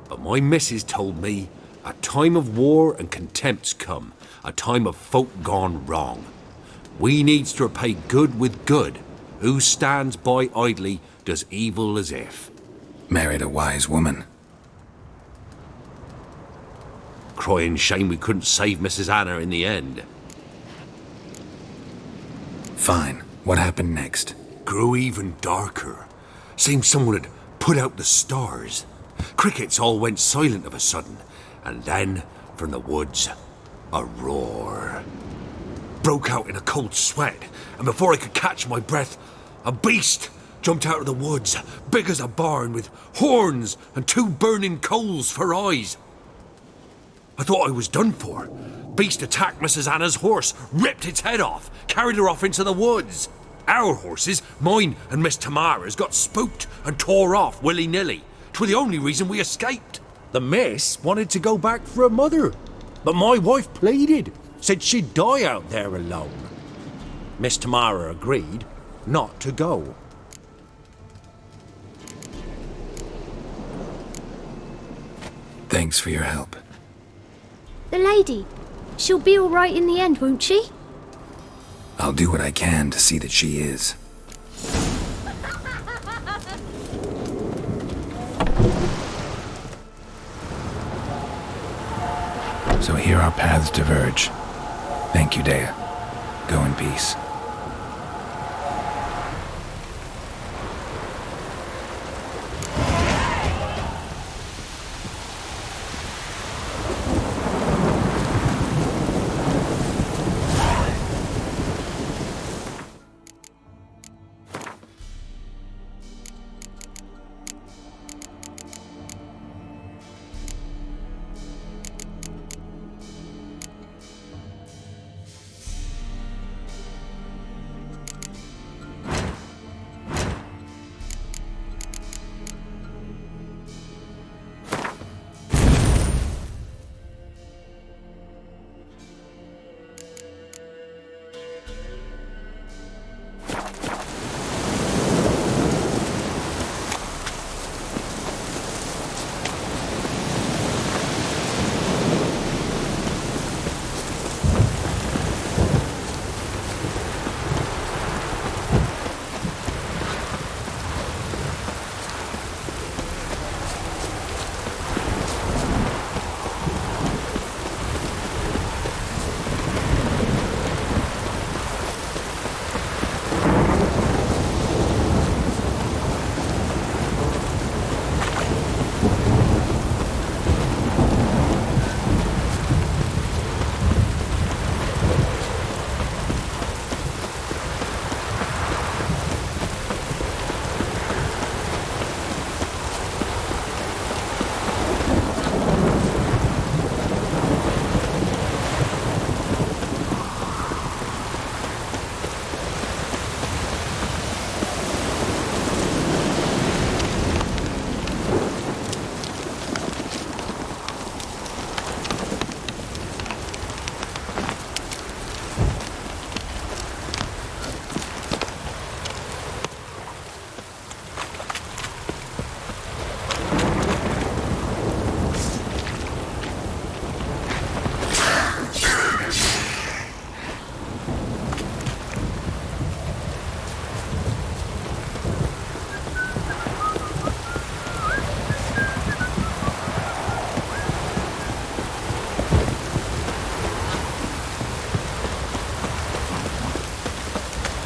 But my missus told me a time of war and contempt's come. A time of folk gone wrong. We needs to repay good with good. Who stands by idly does evil as if.
Married a wise woman.
Crying shame we couldn't save Mrs. Anna in the end.
Fine. What happened next?
Grew even darker. Seemed someone had put out the stars. Crickets all went silent of a sudden. And then, from the woods, a roar. Broke out in a cold sweat, and before I could catch my breath, a beast jumped out of the woods, big as a barn, with horns and 2 burning coals for eyes. I thought I was done for. Beast attacked Mrs. Anna's horse, ripped its head off, carried her off into the woods. Our horses, mine and Miss Tamara's, got spooked and tore off willy-nilly. 'Twere the only reason we escaped. The miss wanted to go back for her mother, but my wife pleaded, said she'd die out there alone. Miss Tamara agreed not to go.
Thanks for your help.
The lady. She'll be all right in the end, won't she?
I'll do what I can to see that she is. So here our paths diverge. Thank you, Dea. Go in peace.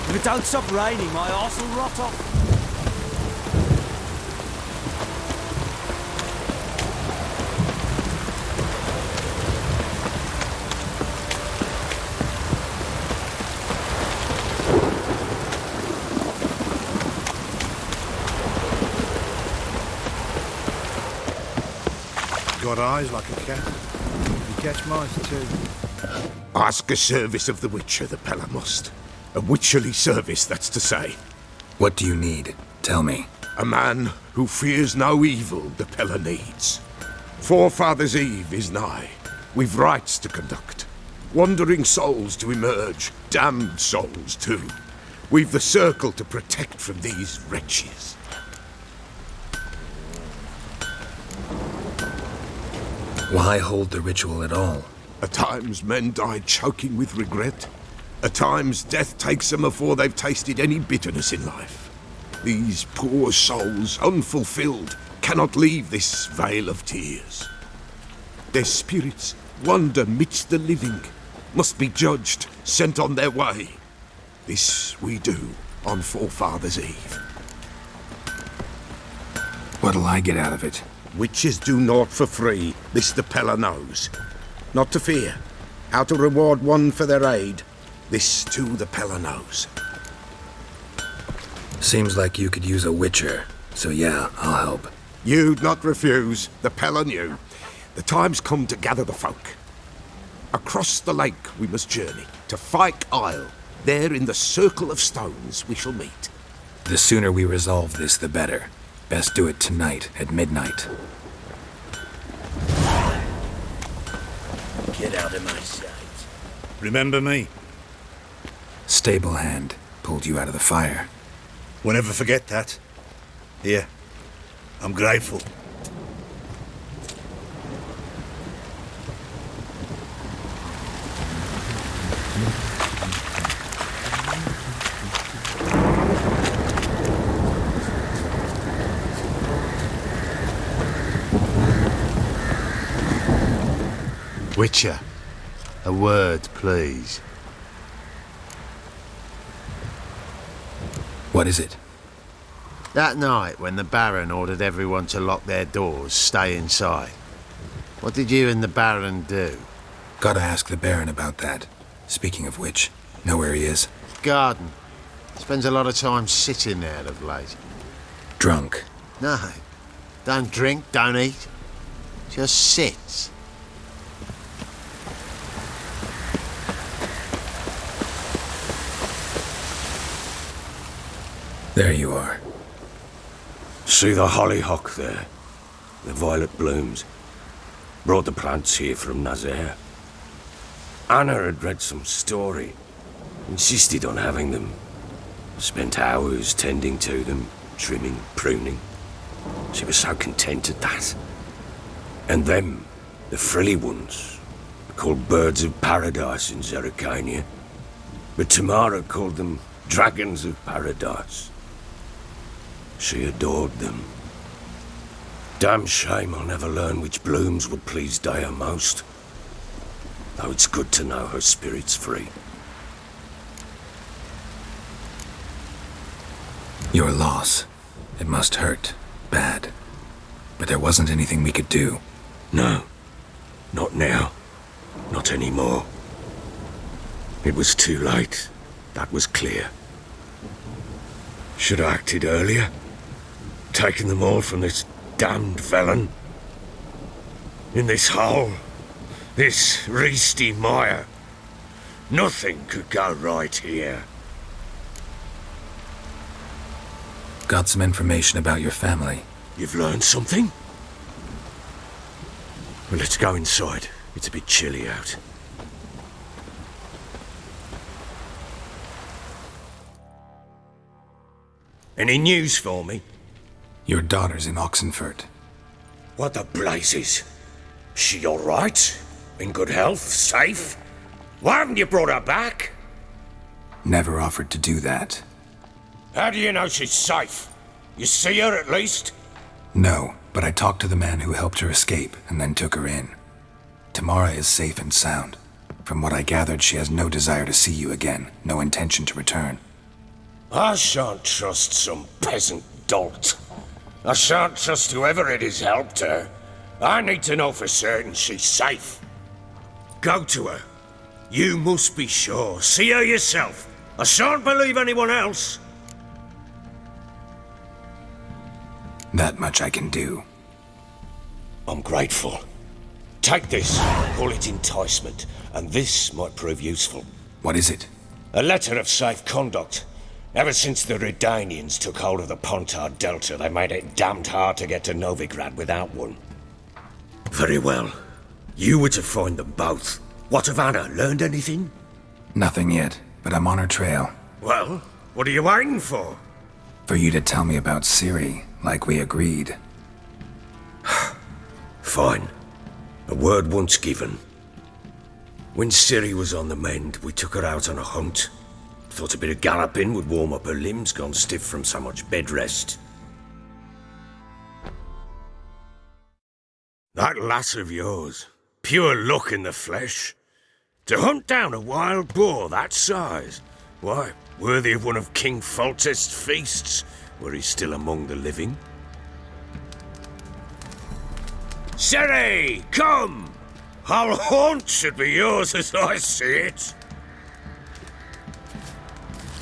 If it don't stop raining, my arse will rot off.
got eyes like a cat. You catch mice too.
Ask a service of the Witcher, the Pella must. A witcherly service, that's to say.
What do you need? Tell me.
A man who fears no evil the Pella needs. Forefathers' Eve is nigh. We've rites to conduct. Wandering souls to emerge. Damned souls, too. We've the circle to protect from these wretches.
Why hold the ritual at all?
At times men die choking with regret. At times death takes them before they've tasted any bitterness in life. These poor souls, unfulfilled, cannot leave this vale of tears. Their spirits wander midst the living, must be judged, sent on their way. This we do on Forefathers' Eve.
What'll I get out of it?
Witches do naught for free, this the Pella knows. Not to fear. How to reward one for their aid, this too the Pella knows.
Seems like you could use a witcher, so yeah, I'll help.
You'd not refuse, the Pella knew. The time's come to gather the folk. Across the lake we must journey, to Fyke Isle. There in the circle of stones we shall meet.
The sooner we resolve this, the better. Best do it tonight, at midnight.
Get out of my sight.
Remember me?
Stable hand pulled you out of the fire.
We'll never forget that. Here, I'm grateful.
Witcher, a word, please.
What is it?
That night when the Baron ordered everyone to lock their doors, stay inside. What did you and the Baron do?
Gotta ask the Baron about that. Speaking of which, know where he is?
Garden. Spends a lot of time sitting there of late.
Drunk.
No. Don't drink, don't eat. Just sits.
There you are.
See the hollyhock there? The violet blooms. Brought the plants here from Nazaire. Anna had read some story. Insisted on having them. Spent hours tending to them, trimming, pruning. She was so content at that. And them, the frilly ones, called birds of paradise in Zerrikania. But Tamara called them dragons of paradise. She adored them. Damn shame I'll never learn which blooms would please Dea most. Though it's good to know her spirit's free.
Your loss. It must hurt. Bad. But there wasn't anything we could do.
No. Not now. Not anymore. It was too late. That was clear. Should have acted earlier. Taken them all from this damned felon. In this hole. This reesty mire. Nothing could go right here.
Got some information about your family.
You've learned something? Well, let's go inside. It's a bit chilly out. Any news for me?
Your daughter's in Oxenfurt.
What the blazes? She all right? In good health? Safe? Why haven't you brought her back?
Never offered to do that.
How do you know she's safe? You see her at least?
No, but I talked to the man who helped her escape and then took her in. Tamara is safe and sound. From what I gathered, she has no desire to see you again, no intention to return.
I shan't trust some peasant dolt. I shan't trust whoever it is helped her. I need to know for certain she's safe. Go to her. You must be sure. See her yourself. I shan't believe anyone else.
That much I can do.
I'm grateful. Take this, call it enticement, and this might prove useful.
What is it?
A letter of safe conduct. Ever since the Redanians took hold of the Pontard Delta, they made it damned hard to get to Novigrad without one. Very well. You were to find them both. What of Anna? Learned anything?
Nothing yet, but I'm on her trail.
Well, what are you waiting for?
For you to tell me about Ciri, like we agreed.
Fine. A word once given. When Ciri was on the mend, we took her out on a hunt. Thought a bit of galloping would warm up her limbs, gone stiff from so much bed rest. That lass of yours, pure luck in the flesh. To hunt down a wild boar that size, why, worthy of one of King Foltest's feasts, were he still among the living. Ciri, come! Our haunt should be yours as I see it.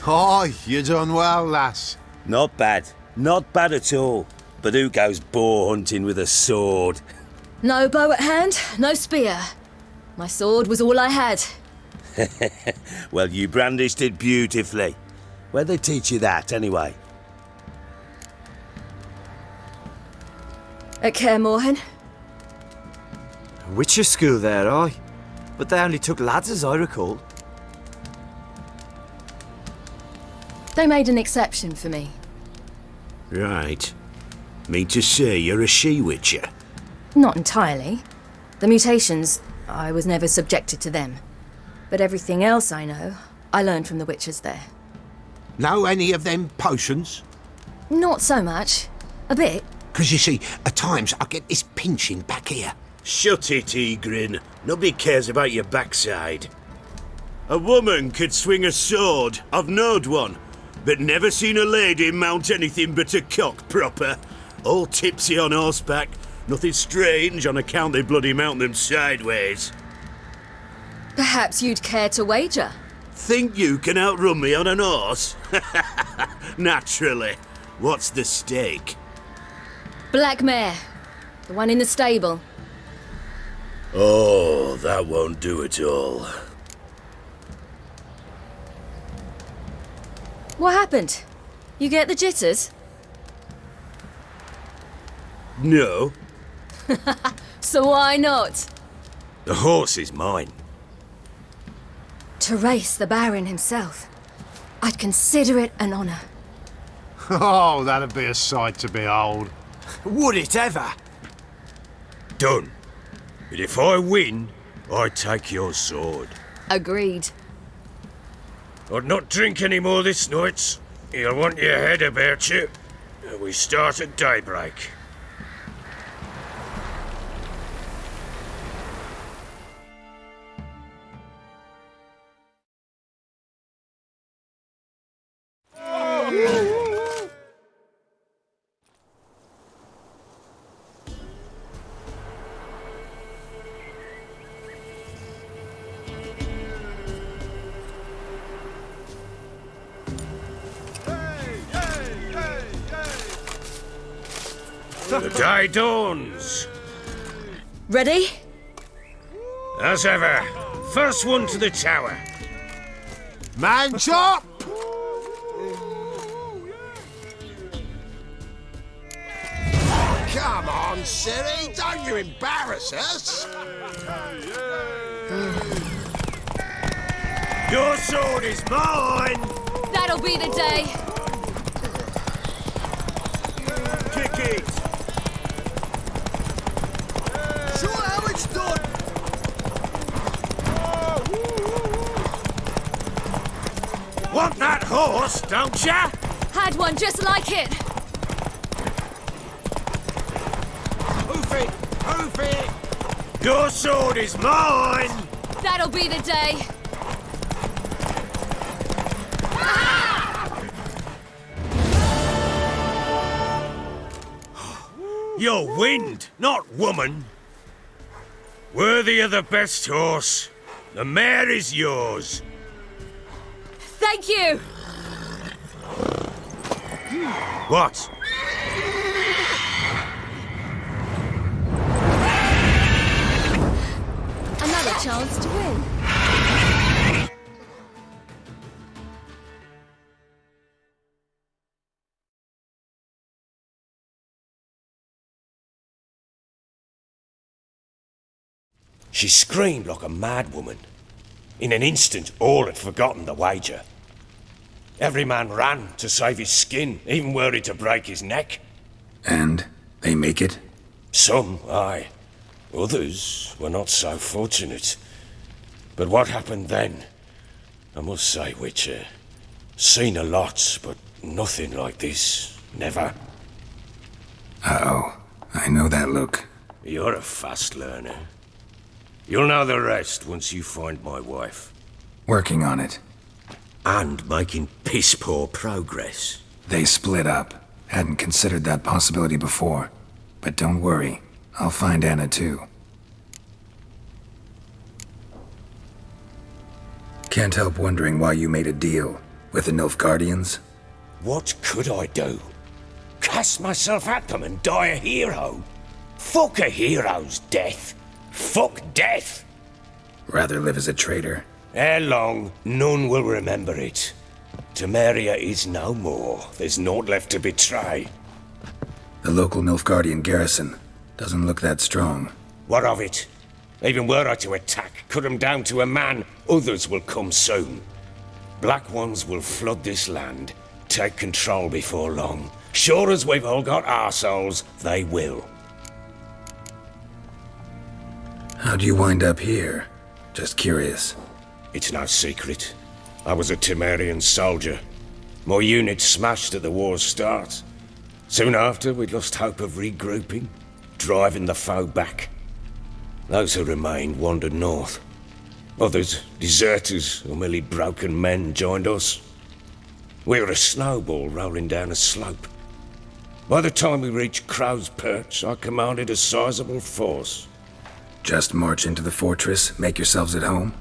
Aye, you done well, lass.
Not bad. Not bad at all. But who goes boar hunting with a sword?
No bow at hand, no spear. My sword was all I had.
Well, you brandished it beautifully. Where'd they teach you that, anyway?
At Kaer Morhen.
Witcher school there, aye. But they only took lads, as I recall.
They made an exception for me.
Right. Mean to say you're a she-witcher?
Not entirely. The mutations, I was never subjected to them. But everything else I know, I learned from the witches there.
Know any of them potions?
Not so much. A bit.
'Cause you see, at times I get this pinching back here.
Shut it, Egrin. Nobody cares about your backside. A woman could swing a sword. I've knowed one. But never seen a lady mount anything but a cock proper. All tipsy on horseback. Nothing strange on account they bloody mount them sideways.
Perhaps you'd care to wager?
Think you can outrun me on an horse? Naturally. What's the stake?
Black mare. The one in the stable.
Oh, that won't do it all.
What happened? You get the jitters?
No.
So why not?
The horse is mine.
To race the Baron himself. I'd consider it an honour.
Oh, that'd be a sight to behold.
Would it ever?
Done. But if I win, I take your sword.
Agreed.
I'd not drink any more this night. You'll want your head about you. We start at daybreak. The day dawns.
Ready?
As ever, first one to the tower.
Man chop!
Come on, Ciri, don't you embarrass us.
Your sword is mine!
That'll be the day.
Kick it!
Show how it's done.
Want that horse, don't ya?
Had one just like it.
Hoof it! Hoof it!
Your sword is mine!
That'll be the day.
You're wind, not woman. Worthy of the best horse. The mare is yours.
Thank you.
What?
chance to win.
She screamed like a madwoman. In an instant, all had forgotten the wager. Every man ran to save his skin, even worried to break his neck.
And they make it?
Some, aye. Others were not so fortunate. But what happened then? I must say, Witcher, seen a lot, but nothing like this. Never.
Uh-oh. I know that look.
You're a fast learner. You'll know the rest once you find my wife.
Working on it.
And making piss-poor progress.
They split up. Hadn't considered that possibility before. But don't worry. I'll find Anna too. Can't help wondering why you made a deal with the Nilfgaardians.
What could I do? Cast myself at them and die a hero? Fuck a hero's death. Fuck death.
Rather live as a traitor.
Ere long, none will remember it. Temeria is no more. There's naught left to betray.
The local Nilfgaardian garrison doesn't look that strong.
What of it? Even were I to attack, cut them down to a man, others will come soon. Black Ones will flood this land, take control before long. Sure as we've all got arseholes, they will.
How'd you wind up here? Just curious.
It's no secret. I was a Temerian soldier. My unit smashed at the war's start. Soon after, we'd lost hope of regrouping, driving the foe back. Those who remained wandered north. Others, deserters or merely broken men, joined us. We were a snowball rolling down a slope. By the time we reached Crow's Perch, I commanded a sizable force.
Just march into the fortress, make yourselves at home?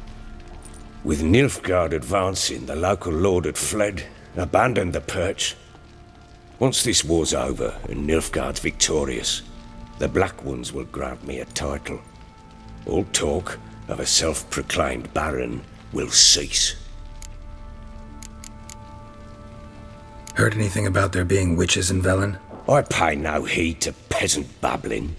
With Nilfgaard advancing, the local lord had fled, abandoned the Perch. Once this war's over and Nilfgaard's victorious, the Black Ones will grant me a title. All talk of a self-proclaimed baron will cease.
Heard anything about there being witches in Velen?
I pay no heed to peasant babbling.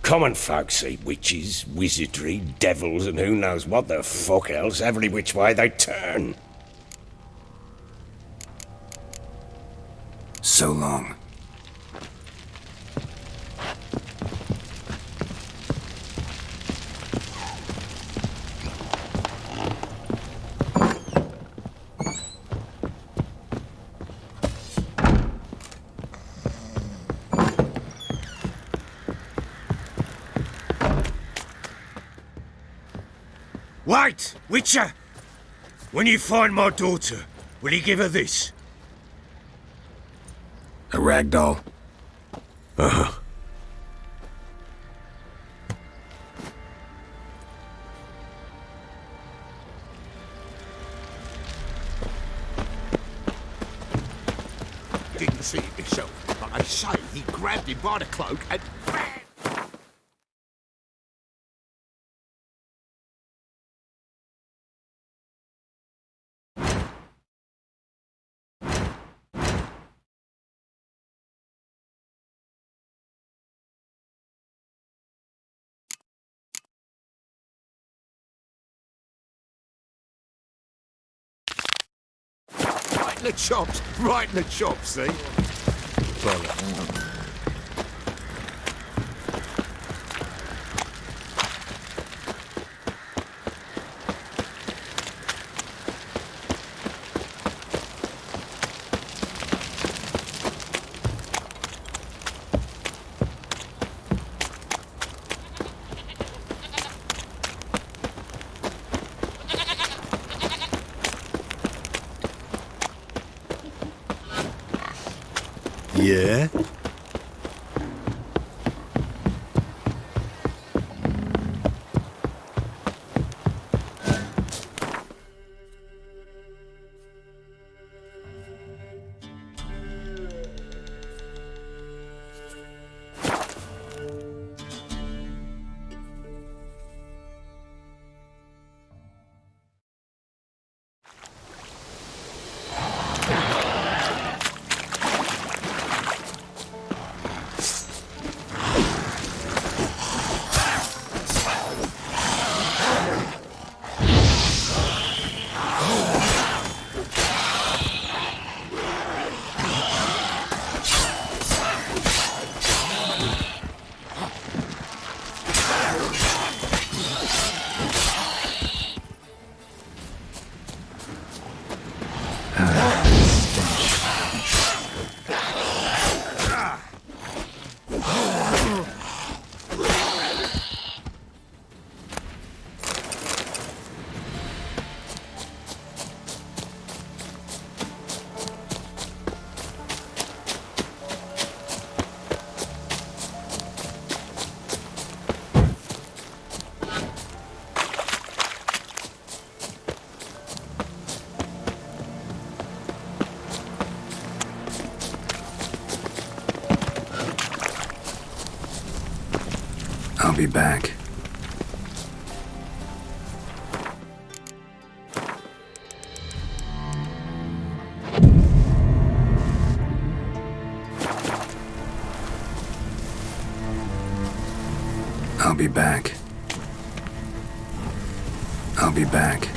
Common folk see witches, wizardry, devils, and who knows what the fuck else every which way they turn.
So long.
Wait, Witcher! When you find my daughter, will you give her this?
A rag doll?
Uh-huh.
Didn't see it myself, but they say he grabbed him by the cloak and... Right in the chops, see?
Yeah?
be back. I'll be back. I'll be back.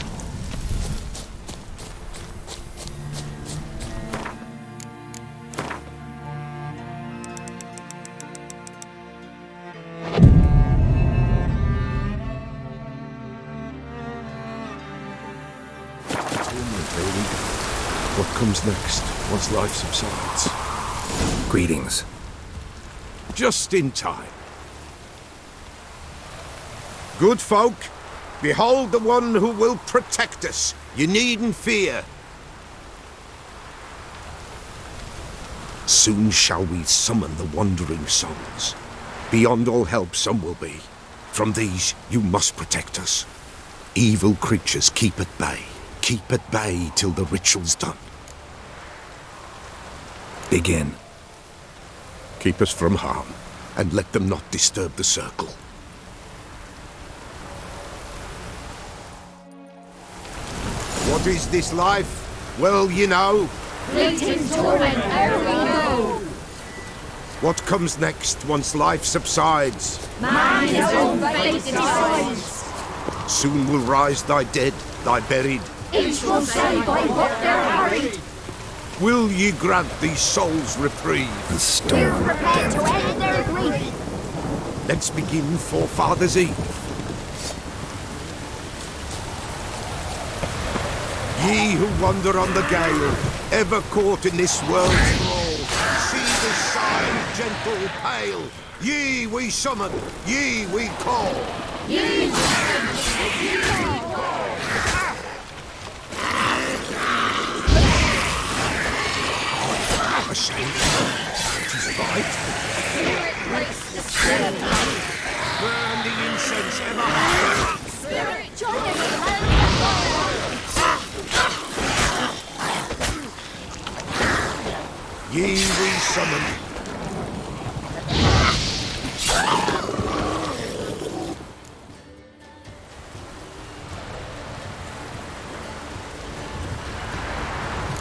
What comes next, once life subsides?
Greetings.
Just in time. Good folk, behold the one who will protect us. You needn't fear. Soon shall we summon the wandering souls. Beyond all help some will be. From these you must protect us. Evil creatures keep at bay. Keep at bay till the ritual's done.
Begin.
Keep us from harm, and let them not disturb the circle. What is this life? Well, you know.
Fleeting torment ere we know.
What comes next once life subsides?
Man his own fate decides.
Soon will rise thy dead, thy buried.
Each will say by what they're harried.
Will ye grant these souls reprieve?
The storm.
Prepare to end their grief.
Let's begin Forefathers' Eve. Ye who wander on the gale, ever caught in this world's thrall, see the sign, gentle, pale. Ye we summon, ye we call.
Ye we call.
A shame. It is right.
Spirit breaks the spirit.
Burn the incense ever higher.
Spirit join us in hell.
Ye we summon.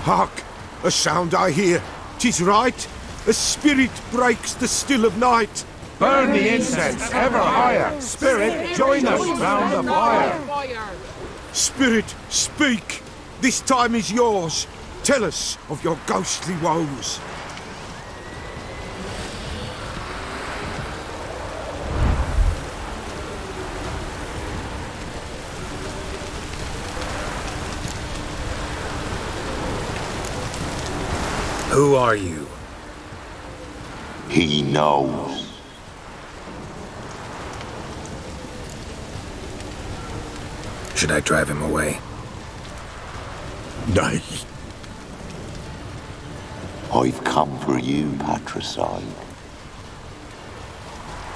Hark! A sound I hear. 'Tis right. A spirit breaks the still of night.
Burn the incense ever higher. Spirit, join us round the fire.
Spirit, speak. This time is yours. Tell us of your ghostly woes.
Who are you?
He knows.
Should I drive him away?
Nay.
I've come for you, patricide.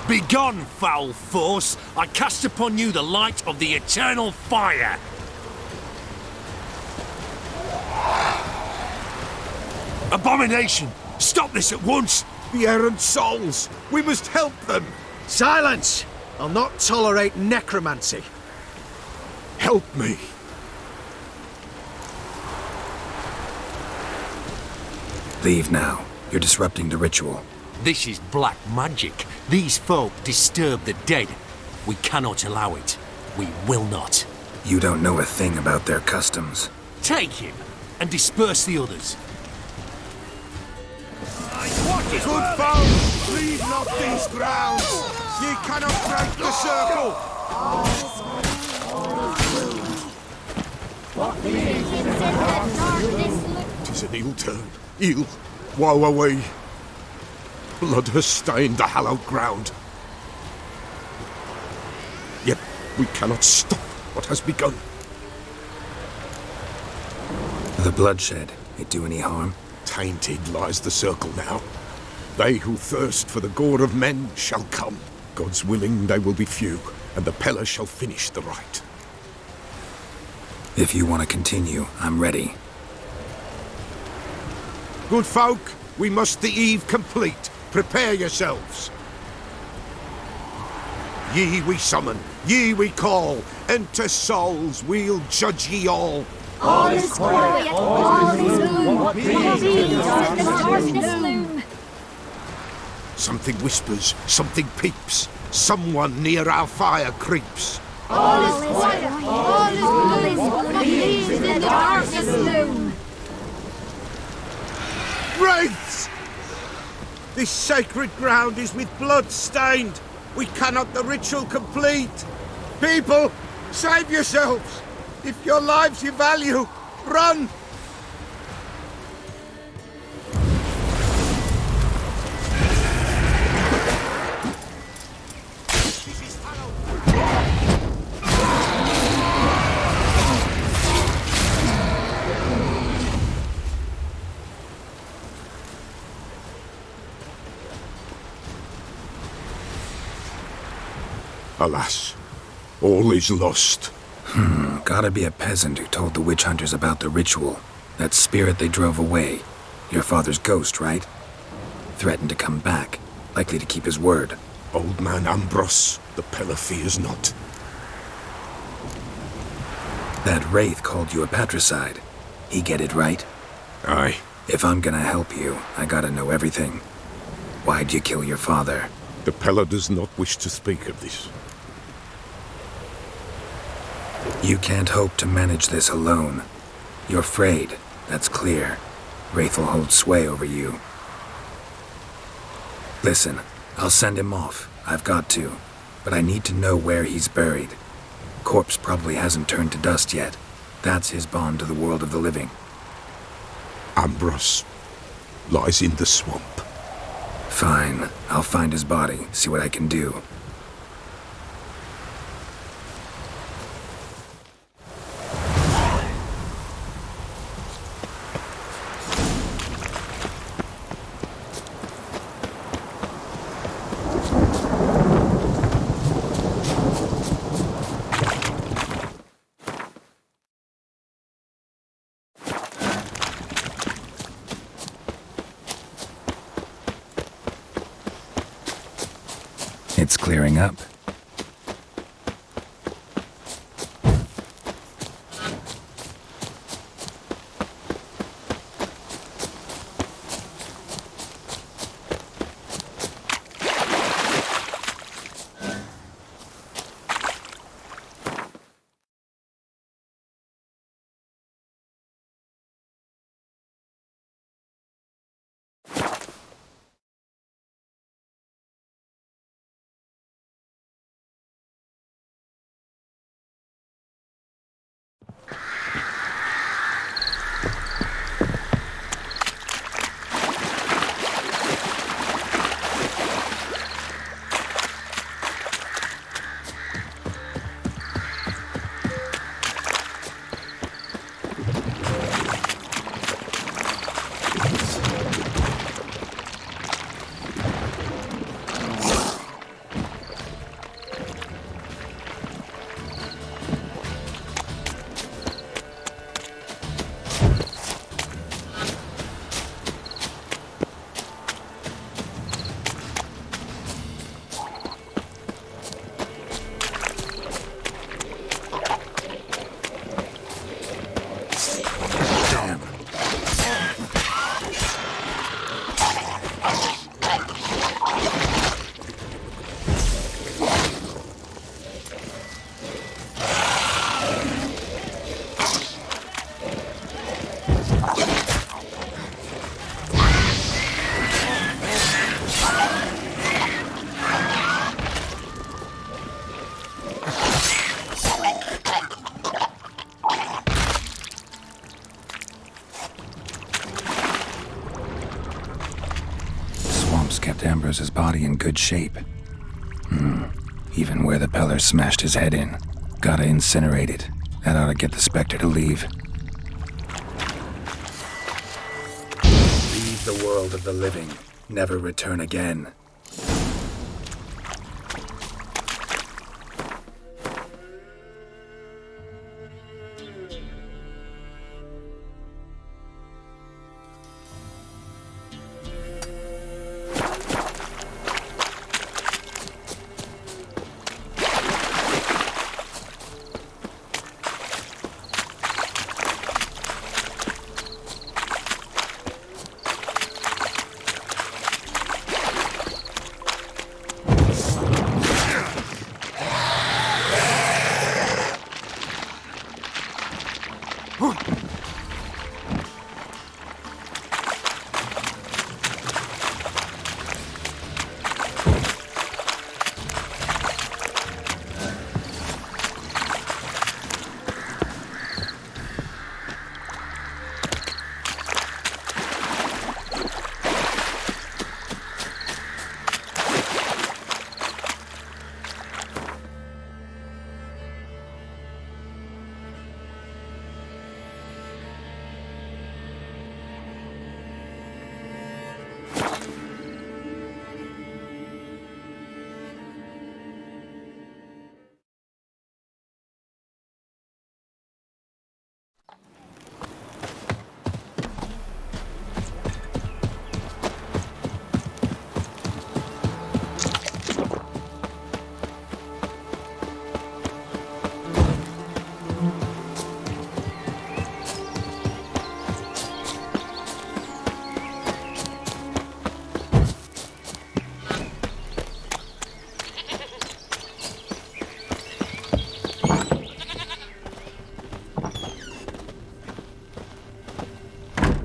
Begone, foul force! I cast upon you the light of the eternal fire! Abomination! Stop this at once!
The errant souls! We must help them!
Silence! I'll not tolerate necromancy.
Help me!
Leave now. You're disrupting the ritual.
This is black magic. These folk disturb the dead. We cannot allow it. We will not.
You don't know a thing about their customs.
Take him and disperse the others.
Good folk, leave not these grounds. Ye cannot break the circle. Tis an ill turn. Ill. Woe away. Blood has stained the hallowed ground. Yet we cannot stop what has begun.
The bloodshed, it do any harm?
Tainted lies the circle now. They who thirst for the gore of men shall come. God's willing, they will be few, and the Peller shall finish the rite.
If you want to continue, I'm ready.
Good folk, we must the eve complete. Prepare yourselves. Ye we summon, ye we call, and to souls we'll judge ye all.
All is quiet, all is gloom. What beings in the darkness loom?
Something whispers, something peeps. Someone near our fire creeps.
All is quiet, all is gloom. What beings in the darkness loom?
Wraiths! This sacred ground is with blood stained. We cannot the ritual complete. People, save yourselves. If your lives you value, run! Alas, all is lost.
Gotta be a peasant who told the witch hunters about the ritual. That spirit they drove away. Your father's ghost, right? Threatened to come back. Likely to keep his word.
Old man Ambros, the Pellar fears not.
That wraith called you a patricide. He get it right?
Aye.
If I'm gonna help you, I gotta know everything. Why'd you kill your father?
The Pellar does not wish to speak of this.
You can't hope to manage this alone. You're afraid, that's clear. Wraith will hold sway over you. Listen, I'll send him off. I've got to. But I need to know where he's buried. Corpse probably hasn't turned to dust yet. That's his bond to the world of the living.
Ambros lies in the swamp.
Fine. I'll find his body, see what I can do. It's clearing up. Kept Ambrose's body in good shape. Even where the Pellar smashed his head in. Gotta incinerate it. That ought to get the Spectre to leave. Leave the world of the living. Never return again.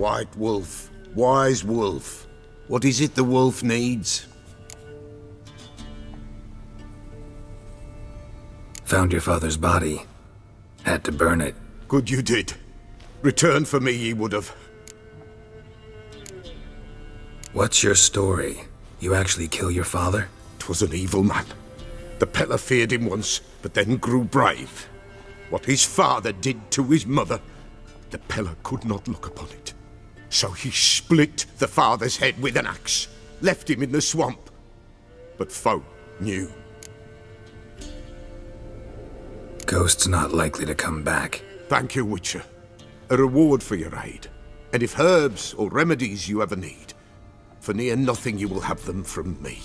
White Wolf, wise wolf. What is it the wolf needs?
Found your father's body. Had to burn it.
Good you did. Return for me ye would have.
What's your story? You actually kill your father?
'Twas an evil man. The Peller feared him once, but then grew brave. What his father did to his mother, the Peller could not look upon it. So he split the father's head with an axe, left him in the swamp. But folk knew.
Ghost's not likely to come back.
Thank you, Witcher. A reward for your aid. And if herbs or remedies you ever need, for near nothing you will have them from me.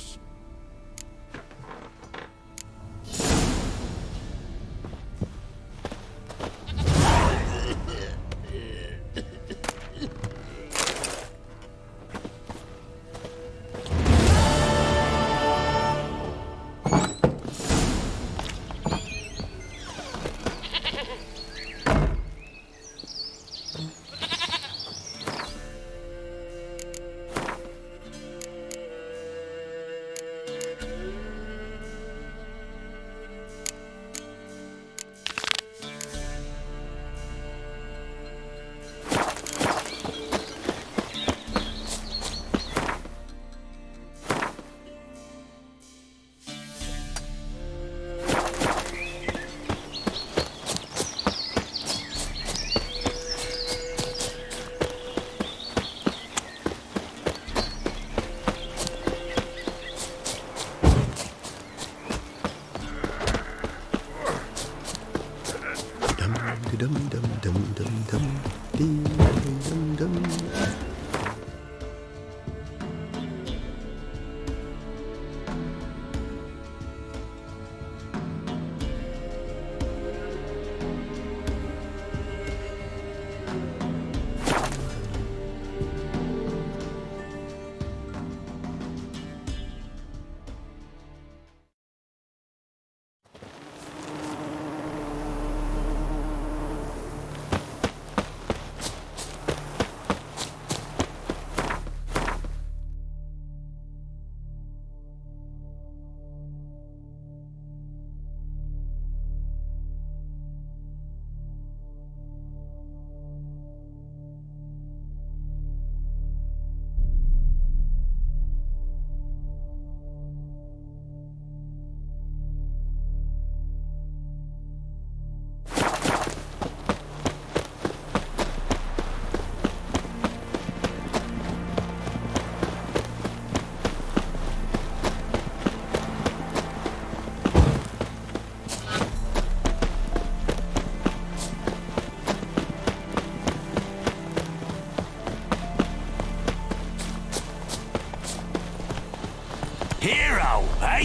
Hero, eh?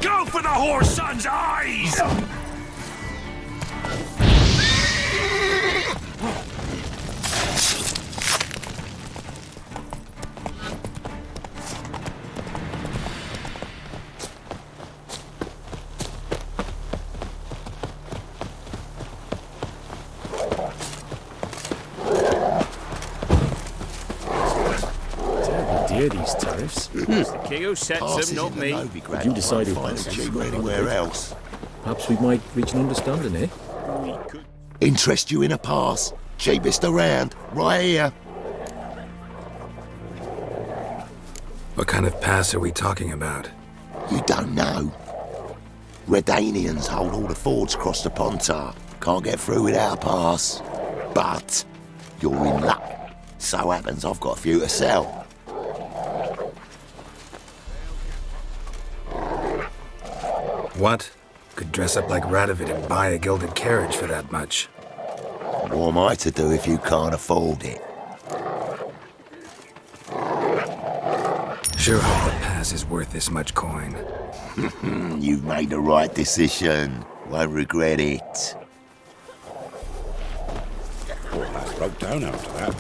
Go for the whore's son's eyes!
hear these tariffs.
It's the king who sets them, not me.
You decide who
find them cheaper anywhere else.
Perhaps we might reach an understanding, eh?
Interest you in a pass? Cheapest around, right here.
What kind of pass are we talking about?
You don't know. Redanians hold all the fords across the Pontar. Can't get through without a pass. But you're in luck. So happens I've got a few to sell.
What? Could dress up like Radovid and buy a gilded carriage for that much.
What am I to do if you can't afford it?
Sure hope the pass is worth this much coin.
You've made the right decision. Won't regret it.
Poor lad broke down after that.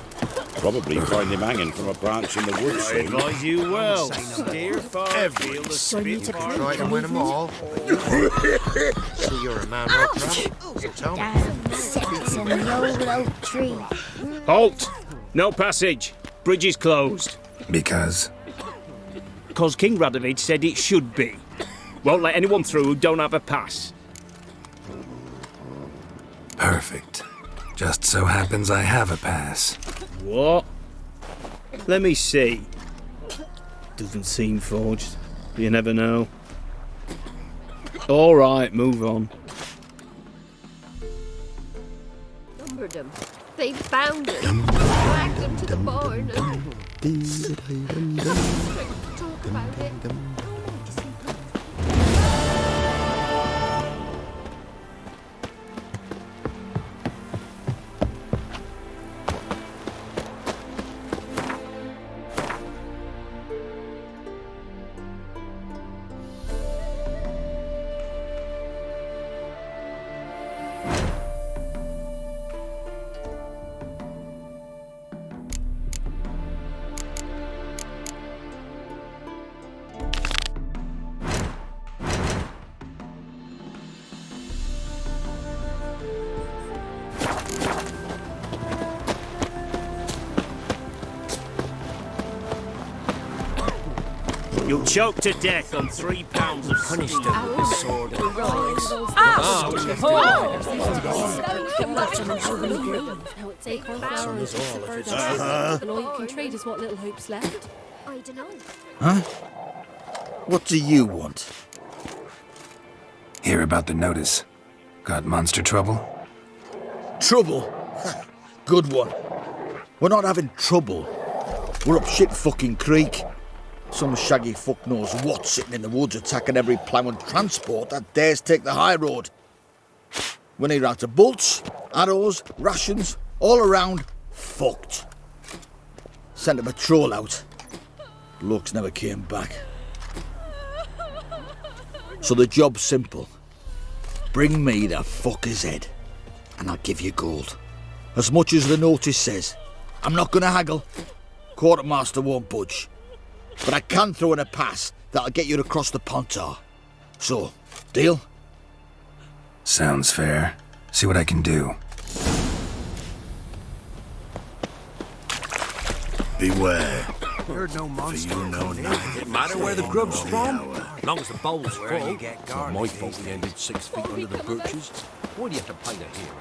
Probably find him hanging from a branch in the woods
I
soon.
advise you well. Steer far, feel the spit far.
Try to win them all. See, you're a man right so tell me.
Sits in the old oak tree.
Halt! No passage. Bridge is closed.
Because?
Because King Radovid said it should be. Won't let anyone through who don't have a pass.
Perfect. Just so happens I have a pass.
What? Let me see. Doesn't seem forged. You never know. All right, move on.
Numbered them. They found them. Dragged them to the barn. Talk about it.
You'll choke to death on 3 pounds of
Punished them with the sword and
And all you can trade is what little hope's left.
I don't know.
Huh? What do you want?
Hear about the notice. Got monster trouble?
Trouble? Good one. We're not having trouble. We're up shit fucking creek. Some shaggy fuck knows what sitting in the woods attacking every plough and transport that dares take the high road. We're near out of bolts, arrows, rations, all around, fucked. Sent a patrol out. Blokes never came back. So the job's simple. Bring me the fucker's head, and I'll give you gold. As much as the notice says. I'm not gonna haggle. Quartermaster won't budge. But I can throw in a pass that'll get you across the Pontar. So, deal?
Sounds fair. See what I can do.
Beware.
Heard no monster.
For you know nothing.
It matter where the grub's from. As long as the bowl's full. Not my fault we ended 6 feet under the birches. Why do you have to play the hero?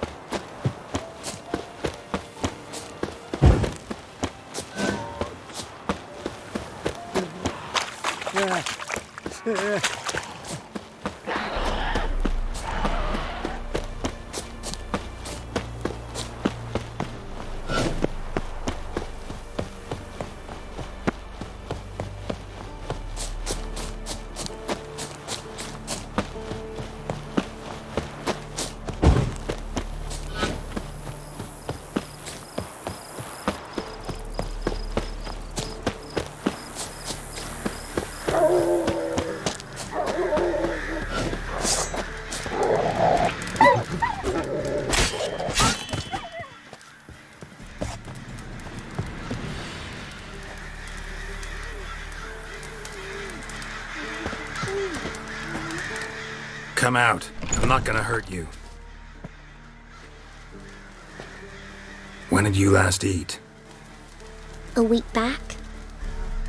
Come out. I'm not gonna hurt you. When did you last eat?
A week back.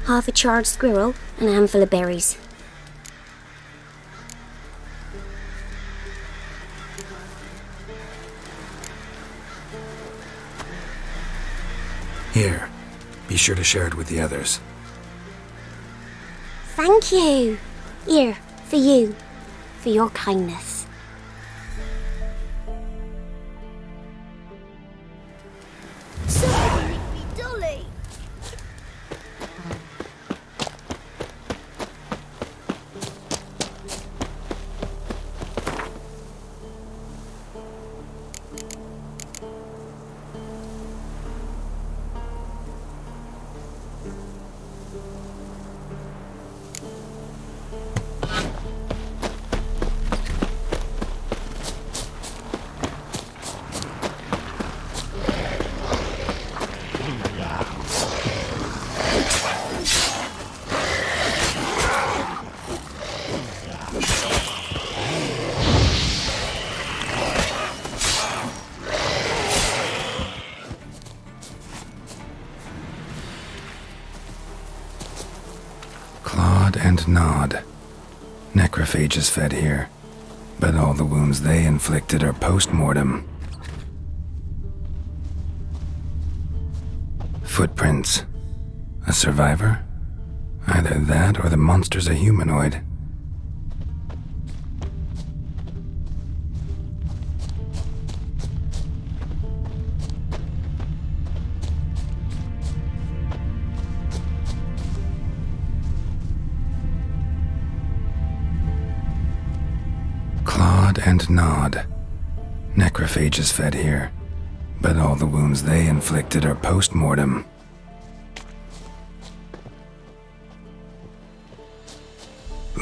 half a charred squirrel, and a handful of berries.
Here, be sure to share it with the others.
Thank you. Here, for you. For your kindness.
Somebody make me dolly.
Clawed and gnawed. Necrophages fed here, but all the wounds they inflicted are post-mortem. Footprints. A survivor? Either that or the monster's a humanoid. Clawed and gnawed. Necrophages fed here, but all the wounds they inflicted are post-mortem.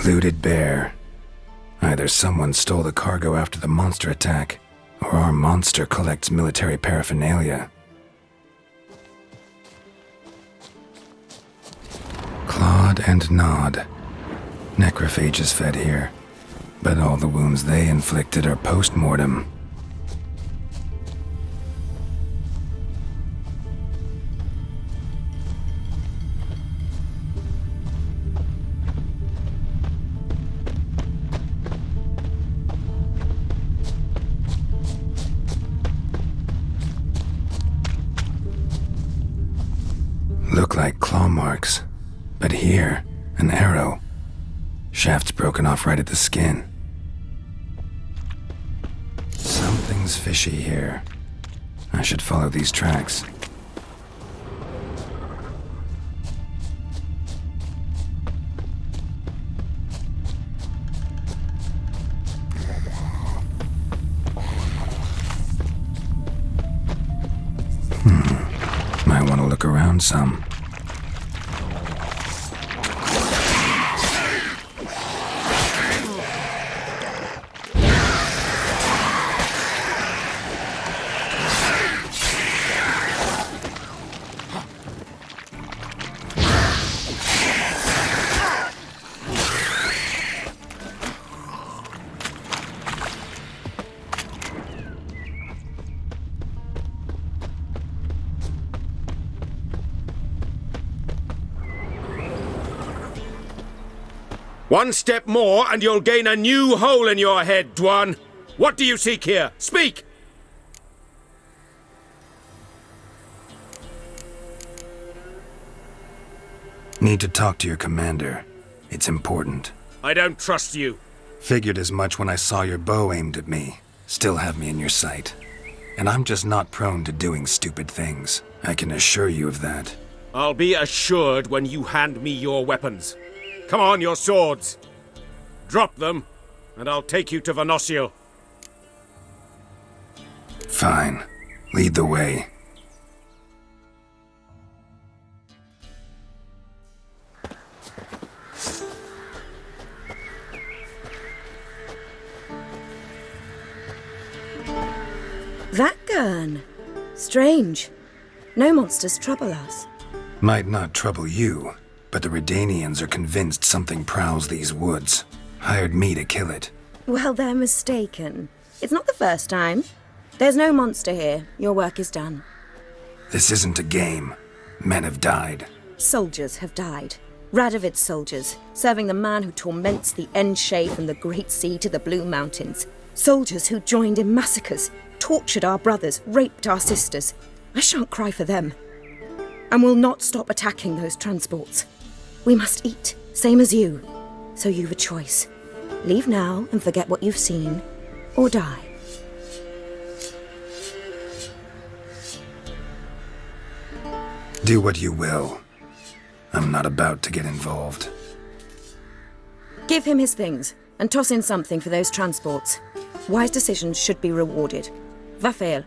Looted bear. Either someone stole the cargo after the monster attack, or our monster collects military paraphernalia. Clawed and gnawed. Necrophages fed here, but all the wounds they inflicted are post-mortem. Look like claw marks, but here, an arrow. Shaft's broken off right at the skin. Something's fishy here. I should follow these tracks. Might want to look around some.
One step more and you'll gain a new hole in your head, Dwan. What do you seek here? Speak!
Need to talk to your commander. It's important.
I don't trust you.
Figured as much when I saw your bow aimed at me. Still have me in your sight. And I'm just not prone to doing stupid things. I can assure you of that.
I'll be assured when you hand me your weapons. Come on, your swords. Drop them, and I'll take you to Venosio.
Fine. Lead the way.
That gun. Strange. No monsters trouble us.
Might not trouble you, but the Redanians are convinced something prowls these woods. Hired me to kill it.
Well, they're mistaken. It's not the first time. There's no monster here. Your work is done.
This isn't a game. Men have died.
Soldiers have died. Radovid's soldiers, serving the man who torments the Enshe from the Great Sea to the Blue Mountains. Soldiers who joined in massacres, tortured our brothers, raped our sisters. I shan't cry for them. And will not stop attacking those transports. We must eat, same as you. So you've a choice. Leave now and forget what you've seen, or die.
Do what you will. I'm not about to get involved.
Give him his things, and toss in something for those transports. Wise decisions should be rewarded. Vafael.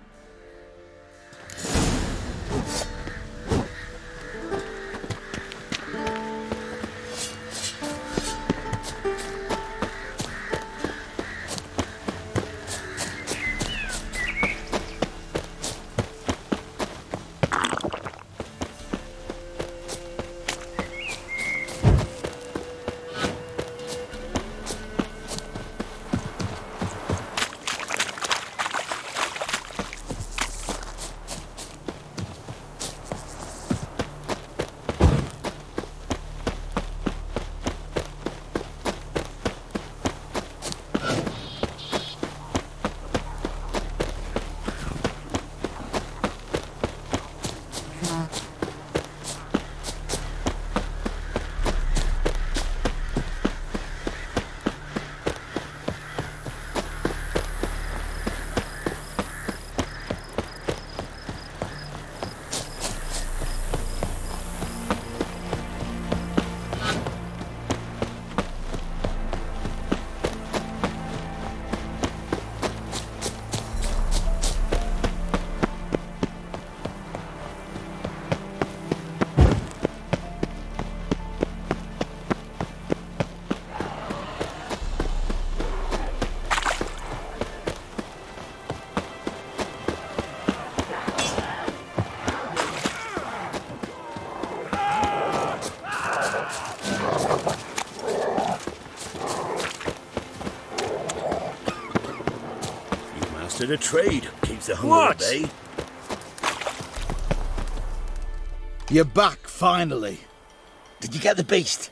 A trade keeps the hunger at bay.
You're back, finally. Did you get the beast?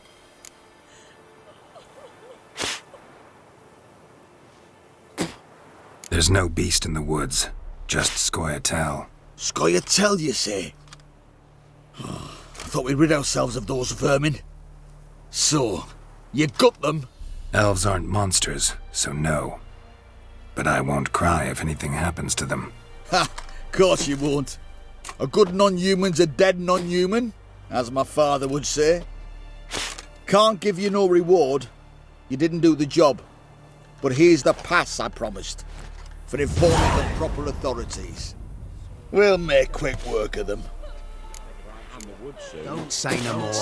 There's no beast in the woods, just Scoia'tael.
Scoia'tael, you say? I thought we'd rid ourselves of those vermin. So, you gut them?
Elves aren't monsters, so no. But I won't cry if anything happens to them.
Ha! Course you won't. A good non-human's a dead non-human, as my father would say. Can't give you no reward. You didn't do the job. But here's the pass I promised, for informing the proper authorities. We'll make quick work of them.
Don't say no more.